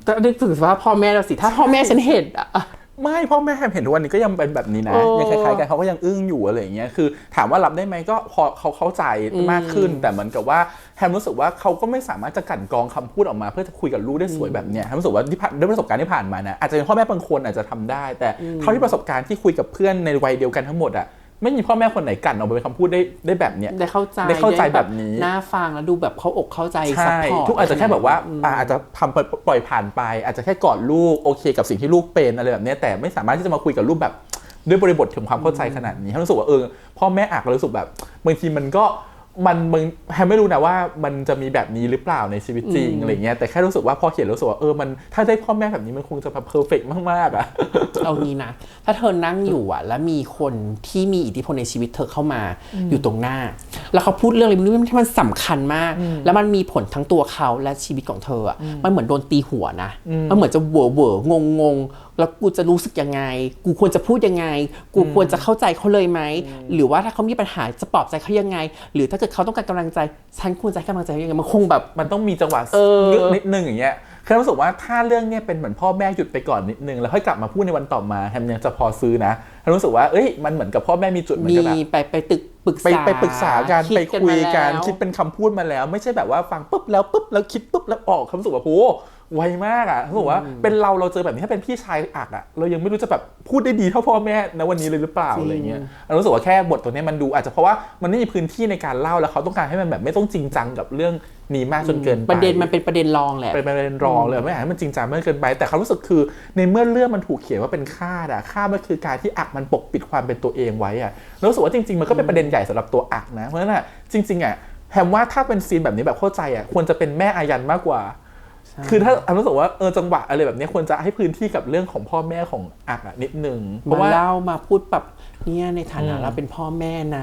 แต่นึกถึงสภาพพ่อแม่เราสิถ้าพ่อแม่ฉันเห็นอะไม่พ่อแม่เห็นทุกวันนี้ก็ยังเป็นแบบนี้นะยังคล้ายๆกันเขาก็ยังอึ้งอยู่อะไรอย่างเงี้ยคือถามว่ารับได้ไหมก็พอเขาเข้าใจมากขึ้นแต่เหมือนกับว่าแฮมรู้สึกว่าเขาก็ไม่สามารถจะกั่นกรองคำพูดออกมาเพื่อจะคุยกับลูกได้สวยแบบเนี้ยแฮมรู้สึกว่าด้วยประสบการณ์ที่ผ่านมานะอาจจะเป็นพ่อแม่บางคนอาจจะทำได้แต่เท่าที่ประสบการณ์ที่คุยกับเพื่อนในวัยเดียวกันทั้งหมดอะไม่มีพ่อแม่คนไหนกั่นออกมาเป็นคำพูดได้แบบเนี้ยได้เข้าใจแบบนี้น่าฟังแล้วดูแบบเขาอกเข้าใจซัพพอร์ตทุกอาจจะแค่แบบว่าอาจจะทำปล่อยผ่านไปอาจจะแค่กอดลูกโอเคกับสิ่งที่ลูกเป็นอะไรแบบนี้แต่ไม่สามารถที่จะมาคุยกับลูกแบบด้วยบริบทถึงความเข้าใจขนาดนี้รู้สึกว่าพ่อแม่อาจรู้สึกแบบบางทีมันก็มันแฮมไม่รู้นะว่ามันจะมีแบบนี้หรือเปล่าในชีวิตจริงอะไรเงี้ยแต่แค่รู้สึกว่าพอเขียนรู้สึกว่ามันถ้าได้พ่อแม่แบบนี้มันคงจะแบบเพอร์เฟกต์มากๆอะเอางี้นะถ้าเธอนั่งอยู่อะแล้วมีคนที่มีอิทธิพลในชีวิตเธอเข้ามาอยู่ตรงหน้าแล้วเขาพูดเรื่องอะไรที่มันสำคัญมากแล้วมันมีผลทั้งตัวเขาและชีวิตของเธออะมันเหมือนโดนตีหัวนะมันเหมือนจะเวอร์งงแล้วกูจะรู้สึกยังไงกูควรจะพูดยังไงกูควรจะเข้าใจเขาเลยไหมหรือว่าถ้าเขามีปัญหาจะปลอบใจเขายังไงหรือถ้าเกิดเขาต้องการกำลังใจฉันควรจะให้กำลังใจยังไงมันคงแบบมันต้องมีจังหวะนิดนึงอย่างเงี้ยคือรู้สึกว่าถ้าเรื่องนี้เป็นเหมือนพ่อแม่หยุดไปก่อนนิดนึงแล้วค่อยกลับมาพูดในวันต่อมาแฮมยังจะพอซื้อนะรู้สึกว่ามันเหมือนกับพ่อแม่มีจุดเหมือนกับแบบไปปรึกษากันไปคุยกันคิดเป็นคำพูดมาแล้วไม่ใช่แบบว่าฟังปุ๊บแล้วคิดปุ๊บแล้วออกคำรู้สึกว่าโหไวมากอ่ะรู้สึกว่าเป็นเราเจอแบบนี้ถ้าเป็นพี่ชายอักอ่ะเรายังไม่รู้จะแบบพูดได้ดีเท่าพ่อแม่ณวันนี้เลยหรือเปล่าอะไรเงี้ยรู้สึกว่าแค่บทตัวนี้มันดูอาจจะเพราะว่ามันไม่มีพื้นที่ในการเล่าแล้วเขาต้องการให้มันแบบไม่ต้องจริงจังกับเรื่องนี้มากจนเกินไปประเด็นมันเป็นประเด็นรองแหละเป็นประเด็นรองเลยไม่อยากให้มันจริงจังมากเกินไปแต่เขารู้สึกคือในเมื่อเรื่องมันถูกเขียนว่าเป็นฆ่ามันคือการที่อักมันปกปิดความเป็นตัวเองไว้อ่ะรู้สึกว่าจริงๆมันก็เป็นประเด็นใหญ่สำหรับตัวอักนะเพราะฉะนั้นจริงๆอ่ะแฮมว่าถ้าเป็นซีนแบบนี้แบบเข้าใจอ่ะควรจะเป็นแม่อายันมากกว่าคือถ้ารู้สึกว่าจังหวะอะไรแบบนี้ควรจะให้พื้นที่กับเรื่องของพ่อแม่ของอักนิดนึงเพราะว่าเล่ามาพูดแบบเนี่ยในฐานะเราเป็นพ่อแม่น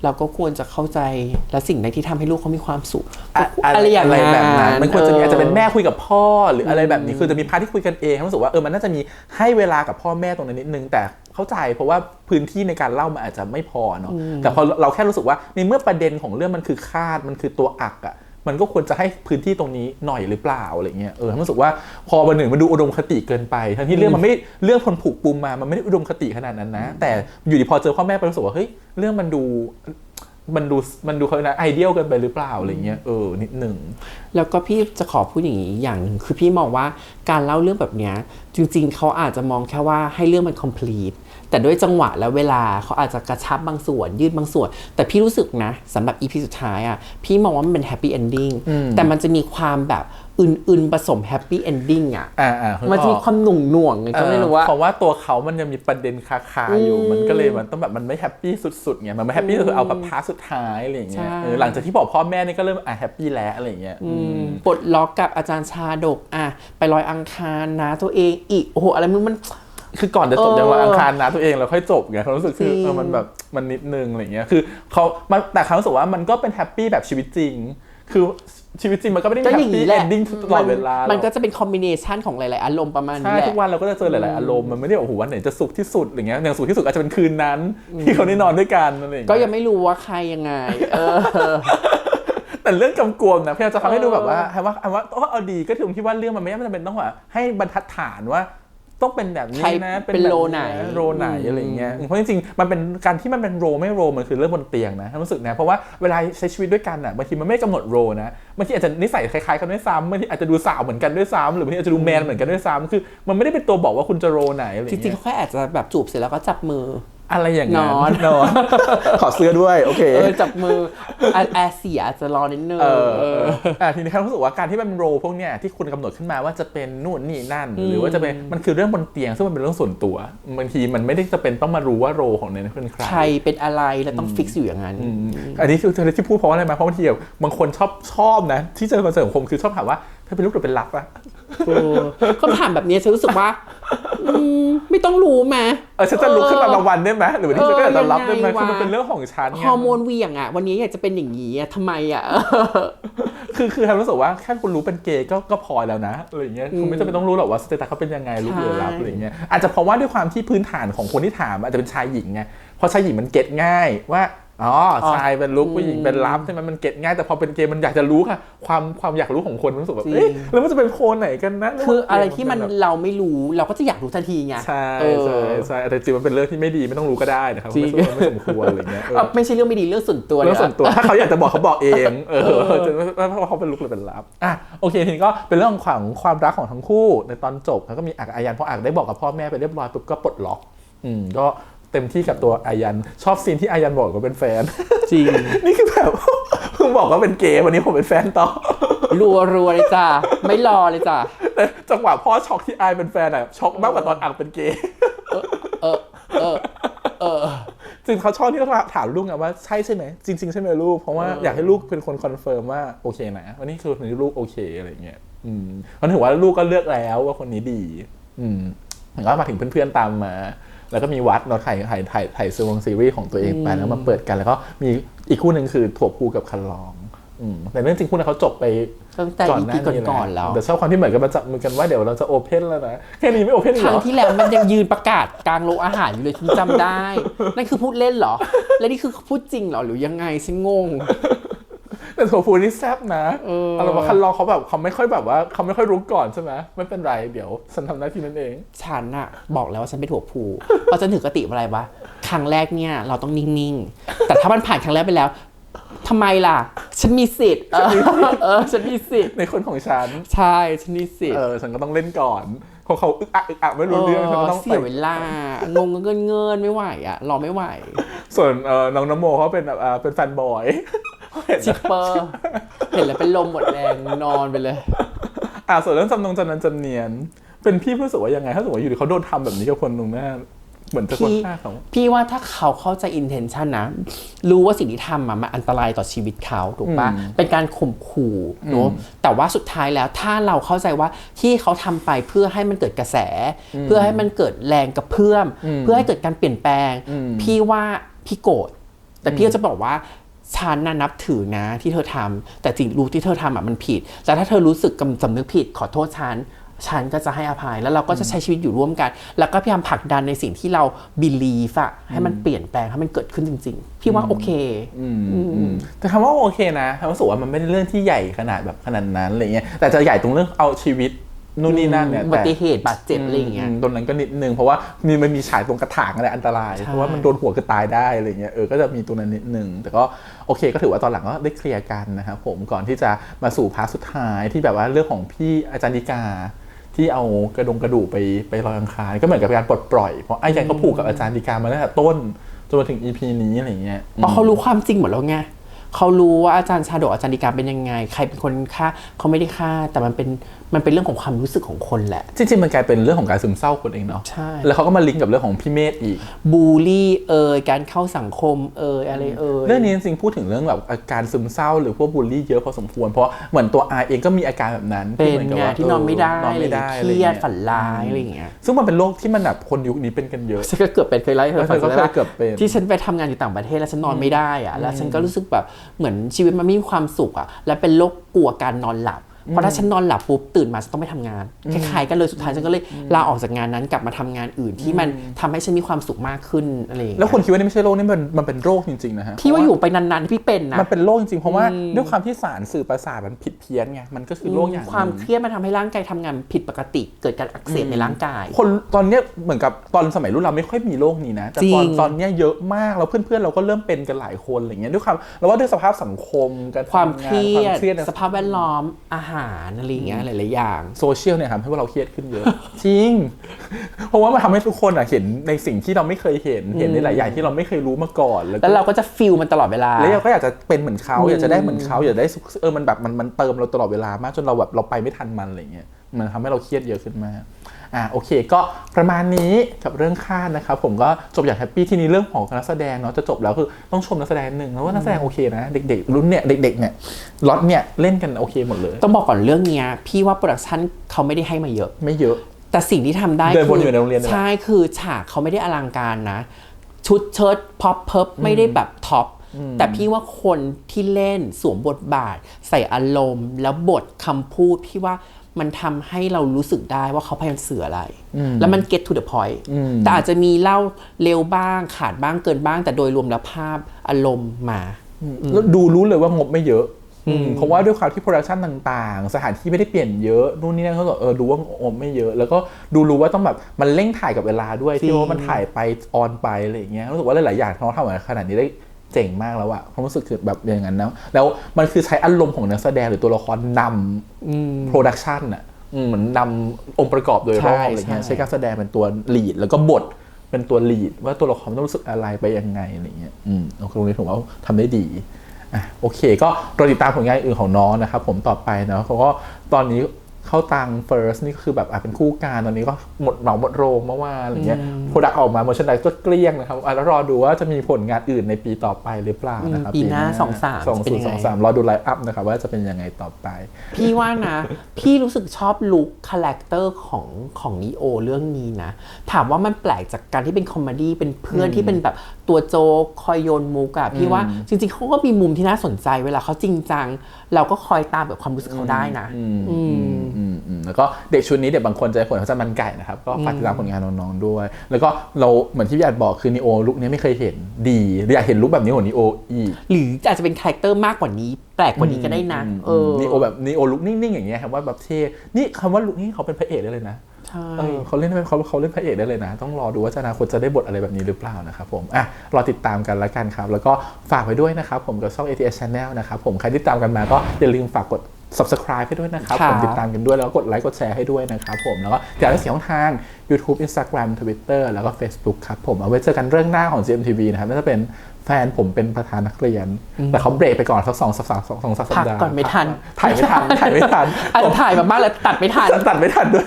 ะเราก็ควรจะเข้าใจและสิ่งใดที่ทำให้ลูกเขามีความสุขอะไรอย่างไรแบบนั้นมันควรจะมีอาจจะเป็นแม่คุยกับพ่อหรืออะไรแบบนี้คือจะมีพาร์ทที่คุยกันเองรู้สึกว่ามันน่าจะมีให้เวลากับพ่อแม่ตรงนั้นนิดนึงแต่เข้าใจเพราะว่าพื้นที่ในการเล่ามันอาจจะไม่พอเนาะแต่พอเราแค่รู้สึกว่าในเมื่อประเด็นของเรื่องมันคือคาดมันคือตัวอักอะมันก็ควรจะให้พื้นที่ตรงนี้หน่อยหรือเปล่าอะไรเงี้ยรู้สึกว่าพอวันหนึ่งมันดูอุดมคติเกินไปทั้งที่เรื่องมันไม่เรื่องคนผูกปุ่มมามันไม่ได้อุดมคติขนาดนั้นนะแต่อยู่ดีพอเจอพ่อแม่ไปรู้สึกว่าเฮ้ยเรื่องมันดูเขาไอเดียลเกินไปหรือเปล่าอะไรเงี้ยนิดนึงแล้วก็พี่จะขอพูดอย่างนี้อย่างนึงคือพี่มองว่าการเล่าเรื่องแบบเนี้ยจริงๆเขาอาจจะมองแค่ว่าให้เรื่องมัน completeแต่ด้วยจังหวะและเวลาเขาอาจจะกระชับบางส่วนยืดบางส่วนแต่พี่รู้สึกนะสำหรับ EP สุดท้ายอ่ะพี่มองว่ามันเป็น happy ending แต่มันจะมีความแบบอื่นผสม happy ending อ่ะมันจะมีความหน่วงไงก็ไม่รู้ว่าเพราะว่าตัวเขามันยังมีประเด็นคาอยู่มันก็เลยมันต้องแบบมันไม่แฮปปี้สุดๆไงมันไม่แฮปปี้คือเอาแบบพาร์ทสุดท้ายอะไรอย่างเงี้ยหลังจากที่บอกพ่อแม่นี่ก็เริ่มแฮปปี้แล้วอะไรอย่างเงี้ยปลดล็อกกับอาจารย์ชาดกไปลอยอังคารนะตัวเองอีกโอ้โหอะไรมันคือก่อนจะจบในวันอังคารนะตัวเองเราค่อยจบไงเขารู้สึกคือมันแบบมันนิดนึงอะไรเงี้ยคือเขาแต่เขารู้สึกว่ามันก็เป็นแฮปปี้แบบชีวิตจริงคือชีวิตจริงมันก็ไม่ได้มีแฮปปี้เอนดิ้งตลอดเวลามันก็จะเป็นคอมบิเนชันของหลายๆอารมณ์ประมาณนี้แหละทุกวันเราก็จะเจอหลายๆอารมณ์มันไม่ได้โอ้โหวันไหนจะสุขที่สุดอะไรเงี้ยอย่างสุขที่สุดอาจจะเป็นคืนนั้นที่เขาได้นอนด้วยกันอะไรเงี้ยก็ยังไม่รู้ว่าใครยังไงแต่เรื่องกำกวมนะพี่จะทำให้ดูแบบว่าว่าเอาดีก็ถึงที่ว่าเรื่องมันไม่จำเป็นต้องว่าให้บรรทัดฐานว่าต้องเป็นแบบนี้นะเป็นโรไหนอะไรเงี้ยเพราะจริงๆมันเป็นการที่มันเป็นโรไม่โรมันคือเรื่องบนเตียงนะรู้สึกนะเพราะว่าเวลาใช้ชีวิตด้วยกันอ่ะบางทีมันไม่กำหนดโรนะบางทีอาจจะนิสัยคล้ายๆกันด้วยซ้ำบางทีอาจจะดูสาวเหมือนกันด้วยซ้ำหรือบางทีอาจจะดูแมนเหมือนกันด้วยซ้ำคือมันไม่ได้เป็นตัวบอกว่าคุณจะโรไหนอะไรเงี้ยจริงๆเขาแค่อาจจะแบบจูบเสร็จแล้วก็จับมือ อะไรอย่างนั้น นอน ขอเสื้อด้วยโอเคจับมือแอร์เสียจะรอนิดนึงทีนี้ครับรู้สึกว่าการที่มันโรพวกเนี้ยที่คุณกำหนดขึ้นมาว่าจะเป็นนู่นนี่นั่นหรือว่าจะเป็นมันคือเรื่องบนเตียงซึ่งมันเป็นเรื่องส่วนตัวบางทีมันไม่ได้จะเป็นต้องมารู้ว่าโรของนั้นเป็นใครเป็นอะไรแล้วต้องฟิกซ์อยู่อย่างนั้นอันนี้คือที่พูดเพราะอะไรมาเพราะบางทีบางคนชอบนะที่จะมาเสริมคมคือชอบถามว่าเธอเป็นลูกหรือเป็นลับอะคำถามแบบนี้ฉันรู้สึกว่าไม่ต้องรู้ไหมฉันจะลุกขึ้นมาบางวันได้ไหมหรือวันที่ฉันก็อยากจะรับได้ไหมคือมันเป็นเรื่องของฉันฮอร์โมนเหวี่ยงวันนี้อยากจะเป็นอย่างนี้ทำไมคือทำรู้สึกว่าแค่คุณรู้เป็นเกย์ก็พอแล้วนะอะไรอย่างเงี้ยคุณไม่จำเป็นต้องรู้หรอกว่าสเตตัสเขาเป็นยังไงลุกหรือรับอะไรอย่างเงี้ยอาจจะเพราะว่าด้วยความที่พื้นฐานของคนที่ถามอาจจะเป็นชายหญิงไงพอชายหญิงมันเก็ตง่ายว่าชายเป็นลุกผู้หญิงเป็นรับใช่ไหมมันเก็ตง่ายแต่พอเป็นเกย์มันอยากจะรู้ค่ะความอยากรู้ของคนรู้สึกแบบแล้วมันจะเป็นโพลไหนกันนะคืออะไรที่มันเราไม่รู้เราก็จะอยากรู้ทันทีไงใช่แต่จริงมันเป็นเรื่องที่ไม่ดีไม่ต้องรู้ก็ได้นะครับไม่สมควรอะไรเงี้ยไม่ใช่เรื่องไม่ดีเรื่องส่วนตัวถ้าเขาอยากจะบอกเขาบอกเองเพราะเขาเป็นลุกหรือเป็นรับโอเคทีนี้ก็เป็นเรื่องของความรักของทั้งคู่ในตอนจบแล้วก็มีอายันพอได้บอกกับพ่อแม่ไปเรียบร้อยปุ๊บก็ปลดล็อกก็เต็มที่กับตัวอายันชอบซีนที่อายันบอกว่าเป็นแฟนจริง นี่คือแบบเพิ่งบอกว่าเป็นเกย์วันนี้ผมเป็นแฟนต่อรัวเลยจ้ะไม่รอเลยจ้ะแต่จังหวะพ่อช็อกที่อายเป็นแฟนช็อกมากกว่าตอนอังเป็นเกย์จริงเขาชอบที่เขาถามลูกไงว่าใช่ไหมจริงๆใช่ไหมลูกเพราะว่าอยากให้ลูกเป็นคนคอนเฟิร์มว่าโอเคนะวันนี้คือคนที่ลูกโอเคอะไรเงี้ยมันถือว่าลูกก็เลือกแล้วว่าคนนี้ดีแล้วมาถึงเพื่อนๆตามมาแล้วก็มีวัดเราถ่ายซีรีส์ของตัวเองไปแล้วมาเปิดกันแล้วก็มีอีกคู่หนึ่งคือถั่วพูกับคันลองแต่เรื่องจริงคู่นั้นเขาจบไปก่อนหน้านี้แล้วแต่ชอบความที่เหมือนกันมาจับมือกันว่าเดี๋ยวเราจะโอเพ่นแล้วนะแค่นี้ไม่โอเพ่นหรอครั้งที่แล้วมันยังยืนประกาศกลางโรงอาหารอยู่เลยฉันจำได้นั่นคือพูดเล่นเหรอและนี่คือพูดจริงเหรอหรือยังไงฉันงงแต่ถั่วพูนี่แซ่บนะอะไรว่าคันลองเขาแบบเขาไม่ค่อยแบบว่าเขาไม่ค่อยรู้ก่อนใช่ไหมไม่เป็นไรเดี๋ยวฉันทำหน้าที่นั้นเองฉันอะบอกแล้วว่าฉันเป็นถั่วพูเพราะฉันถือกติอะไรวะครั้งแรกเนี่ยเราต้องนิ่งๆแต่ถ้ามันผ่านครั้งแรกไปแล้วทำไมล่ะฉันมีสิทธิ์ฉันมีสิทธิ์ในคนของฉันใช่ฉันมีสิทธิ์ฉันก็ต้องเล่นก่อนพอเขาอึกอักไม่รู้เรื่องฉันก็ต้องเสียเวลางงเงินไม่ไหวอะรอไม่ไหวส่วนน้องนโมเขาเป็นแฟนบอยชิปเปอร์เห็นแล้วเป็นลมหมดแรงนอนไปเลยส่วนเรื่องจำนงจันนันจันเนียนเป็นพี่รู้สึกว่ายังไงถ้าสมมติว่าอยู่ดีเขาโดนทำแบบนี้กับคนตรงหน้าเหมือนจะคนฆ่าเขาพี่ว่าถ้าเขาเข้าใจ intention นะรู้ว่าสิ่งที่ทำมันอันตรายต่อชีวิตเขาถูกปะเป็นการข่มขู่เนาะแต่ว่าสุดท้ายแล้วถ้าเราเข้าใจว่าที่เขาทำไปเพื่อให้มันเกิดกระแสเพื่อให้มันเกิดแรงกระเพื่อมเพื่อให้เกิดการเปลี่ยนแปลงพี่ว่าพี่โกรธแต่พี่ก็จะบอกว่าฉันนับถือนะที่เธอทำแต่จริงรู้ที่เธอทำมันผิดแต่ถ้าเธอรู้สึกสำนึกผิดขอโทษฉันก็จะให้อภัยแล้วเราก็จะใช้ชีวิตอยู่ร่วมกันแล้วก็พยายามผลักดันในสิ่งที่เรา believe ให้มันเปลี่ยนแปลงให้มันเกิดขึ้นจริงๆพี่ว่าโอเคแต่คำว่าโอเคนะคำว่าสุว่ามันไม่ได้เรื่องที่ใหญ่ขนาดนั้นอะไรเงี้ยแต่จะใหญ่ตรงเรื่องเอาชีวิตนู่นนี่นั่นเนี่ยอุบัติเหตุบาดเจ็บอะไรอย่างเงี้ยตรงนั้นก็นิดนึงเพราะว่ามันมีฉายตรงกระถางอะไรอันตรายเพราะว่ามันโดนหัวก็ตายได้อะไรเงี้ยก็จะมีตรงนั้นนิดนึงแต่ก็โอเคก็ถือว่าตอนหลังก็ได้เคลียร์กันนะครับผมก่อนที่จะมาสู่พาร์ทสุดท้ายที่แบบว่าเรื่องของพี่อาจารย์นิกาที่เอากระดูกไปลอยอังคารก็เหมือนกับการปลดปล่อยเพราะไอ้ยันก็ผูกกับอาจารย์นิกามาตั้งแต่ต้นจนมาถึง EP นี้อะไรเงี้ยเพราะเขารู้ความจริงหมดแล้วไงเขารู้ว่าอาจารย์ชาดกอาจารย์นิกาเป็นยังไงใครเป็นคนฆ่าเขาไม่ได้ฆ่าแต่มันเป็นเรื่องของความรู้สึกของคนแหละจริงๆมันกลายเป็นเรื่องของการซึมเศร้าคนเองเนาะใช่แล้วเขาก็มาลิงก์กับเรื่องของพี่เมธอีกบูลลี่การเข้าสังคมอะไรเรื่องนี้จริงๆพูดถึงเรื่องแบบอาการซึมเศร้าหรือพวกบูลลี่เยอะพอสมควรเพราะเหมือนตัวอาเองก็มีอาการแบบนั้นเป็นไงที่นอนไม่ได้เครียดฝันร้ายอะไรอย่างเงี้ยซึ่งมันเป็นโรคที่มันแบบคนยุคนี้เป็นกันเยอะฉันก็เกือบเป็นเคยไล่เธอฟังแล้วที่ฉันไปทำงานอยู่ต่างประเทศแล้วฉันนอนไม่ได้แล้วฉันก็รู้สึกแบบเหมือนชีวิตมันไม่มีความสุขและเป็นโรคกลัวการนอนหลับเพราะถ้าฉันนอนหลับปุ๊บตื่นมาฉันต้องไปทำงานคล้ายๆกันเลยสุดท้ายฉันก็เลยลาออกจากงานนั้นกลับมาทำงานอื่นที่มันทำให้ฉันมีความสุขมากขึ้นอะไรอย่างเงี้ยแล้วคนคิดว่านี่ไม่ใช่โรคนี่มันเป็นโรคจริงๆนะฮะพี่ว่าอยู่ไปนานๆพี่เป็นนะมันเป็นโรคจริงๆเพราะว่าด้วยความที่สารสื่อประสาทมันผิดเพี้ยนไงมันก็คือโรคอย่างความเครียดมันทำให้ร่างกายทำงานผิดปกติเกิดการอักเสบในร่างกายคนตอนนี้เหมือนกับตอนสมัยรุ่นเราไม่ค่อยมีโรคนี้นะแต่ตอนนี้เยอะมากแล้วเพื่อนๆเราก็เริ่มเป็นกันหลายคนอะไรเงี้ยด้วยความแล้วว่าด้วยสภาพสังคมการความเครียดสภาพแวดล้อมอาหารอะไรอย่างเงี้ยหลายๆอย่างโซเชียลเนี่ยทำให้พวกเราเครียดขึ้นเยอะจริง เพราะว่ามันทำให้ทุกคนเห็นในสิ่งที่เราไม่เคยเห็นในหลายอย่างที่เราไม่เคยรู้มาก่อนแล้วเราก็จะฟีลมันตลอดเวลาแล้วเราก็อยากจะเป็นเหมือนเขาอยากจะได้เหมือนเขาอยากได้มันแบบมันเติมเราตลอดเวลามากจนเราแบบเราไปไม่ทันมันอะไรเงี้ยมันทำให้เราเครียดเยอะขึ้นมากโอเคก็ประมาณนี้กับเรื่องคาดนะครับผมก็จบอย่างแฮปปี้ทีนี้เรื่องของนักแสดงเนาะจะจบแล้วคือต้องชมนักแสดงหนึ่งแล้วว่านักแสดงโอเคนะเด็กๆรุ่นเนี่ยเด็กๆเนี่ยล็อตเนี่ยเล่นกันโอเคหมดเลยต้องบอกก่อนเรื่องนี้พี่ว่าโปรดักชั่นเขาไม่ได้ให้มาเยอะไม่เยอะแต่สิ่งที่ทำได้คือใช่คือฉากเขาไม่ได้อลังการนะชุดเชิ้ตพ็อปเพิบไม่ได้แบบท็อปแต่พี่ว่าคนที่เล่นสวมบทบาทใส่อารมณ์แล้วบทคำพูดพี่ว่ามันทำให้เรารู้สึกได้ว่าเขาพยายามสื่ออะไรแล้วมัน get to the point แต่อาจจะมีเล่าเร็วบ้างขาดบ้างเกินบ้างแต่โดยรวมแล้วภาพอารมณ์มาแล้วดูรู้เลยว่างบไม่เยอะเพราะว่าด้วยความที่โปรดักชันต่างๆสถานที่ไม่ได้เปลี่ยนเยอะนู่นนี่นั่นเขาบอกดูว่างบไม่เยอะแล้วก็รู้ว่าต้องแบบมันเร่งถ่ายกับเวลาด้วยที่ว่ามันถ่ายไปออนไปอะไรอย่างเงี้ยรู้สึกว่าหลายๆอย่างเขาทำมาขนาดนี้ได้เจ๋งมากแล้วอะความรู้สึกคือแบบอย่างนั้นนะแล้วมันคือใช้อารมณ์ของนักแสดงหรือตัวละครนำโปรดักชันอะเหมือนนำองค์ประกอบโดยรอบอะไรเงี้ยใช้การแสดงเป็นตัวลีดแล้วก็บทเป็นตัวลีดว่าตัวละครต้องรู้สึกอะไรไปยังไงอะไรเงี้ยตรงนี้ผมว่าทำได้ดีโอเคก็รอติดตามผลงานอื่นของน้องนะครับผมต่อไปนะเขาก็ตอนนี้เข้าตัง First นี่ก็คือแบบเป็นคู่การตอนนี้ก็หมดโรงเมื่อวานอะไรเงี้ยโปรดักต์ออกมาเมอร์แชนไดส์ก็เกลี้ยงนะครับแล้วรอดูว่าจะมีผลงานอื่นในปีต่อไปหรือเปล่านะครับปีหน้า2023รอดูไลน์อัพนะครับว่าจะเป็นยังไงต่อไปพี่ว่านะพี่รู้สึกชอบลุคคาแรคเตอร์ของนีโอเรื่องนี้นะถามว่ามันแปลกจากการที่เป็นคอมเมดี้เป็นเพื่อนที่เป็นแบบตัวโจคอยโยนมุกอะพี่ว่าจริงๆเขาก็มีมุมที่น่าสนใจเวลาเขาจริงจังเราก็คอยตามแบบความรู้สึกเขาได้นะแล้วก็เด็กชุดนี้เด็กบางคนจะผลเขาจะมันไก่นะครับก็ฝากติดตามผลงานน้องๆด้วยแล้วก็เราเหมือนที่พี่อาจบอกคือนีโอลุคนี้ไม่เคยเห็นดีอยากเห็นลุคแบบนี้ของนีโออีกหรืออาจจะเป็นคาแรคเตอร์มากกว่านี้แปลกกว่านี้ก็ได้นะนีโอแบบนีโอลุคนิ่งๆอย่างเงี้ยครับว่าแบบเท่นี่คำว่าลุคนี้เขาเป็นพระเอกได้เลยนะเขาเล่นพระเอกได้เลยนะต้องรอดูว่าอนาคตจะได้บทอะไรแบบนี้หรือเปล่านะครับผมรอติดตามกันละกันครับแล้วก็ฝากไว้ด้วยนะครับผมกับช่อง ATS Channel นะครับผมใครที่ตามกันมาก็อย่าลืมฝากกด subscribe ให้ด้วยนะครับผมติดตามกันด้วยแล้วกดไลค์กดแชร์ให้ด้วยนะครับผมแล้วก็ติดตามได้4ช่องทาง YouTube Instagram Twitter แล้วก็ Facebook ครับผมเอาไว้เจอกันเรื่องหน้าของ GMTV นะครับน่าจะเป็นแฟนผมเป็นประธานนักเรียนแต่เขาเบรกไปก่อนสัก2 สัปดาห์ก่อนไม่ทันถ่ายไม่ทันถ่ายมาบ้างแล้วตัดไม่ทันด้วย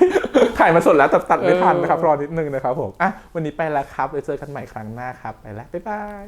ถ่ายมาสดแล้วแต่ตัดไม่ทันนะครับรอนิดนึงนะครับผมวันนี้ไปแล้วครับไว้เจอกันใหม่ครั้งหน้าครับไปแล้วบ๊ายบาย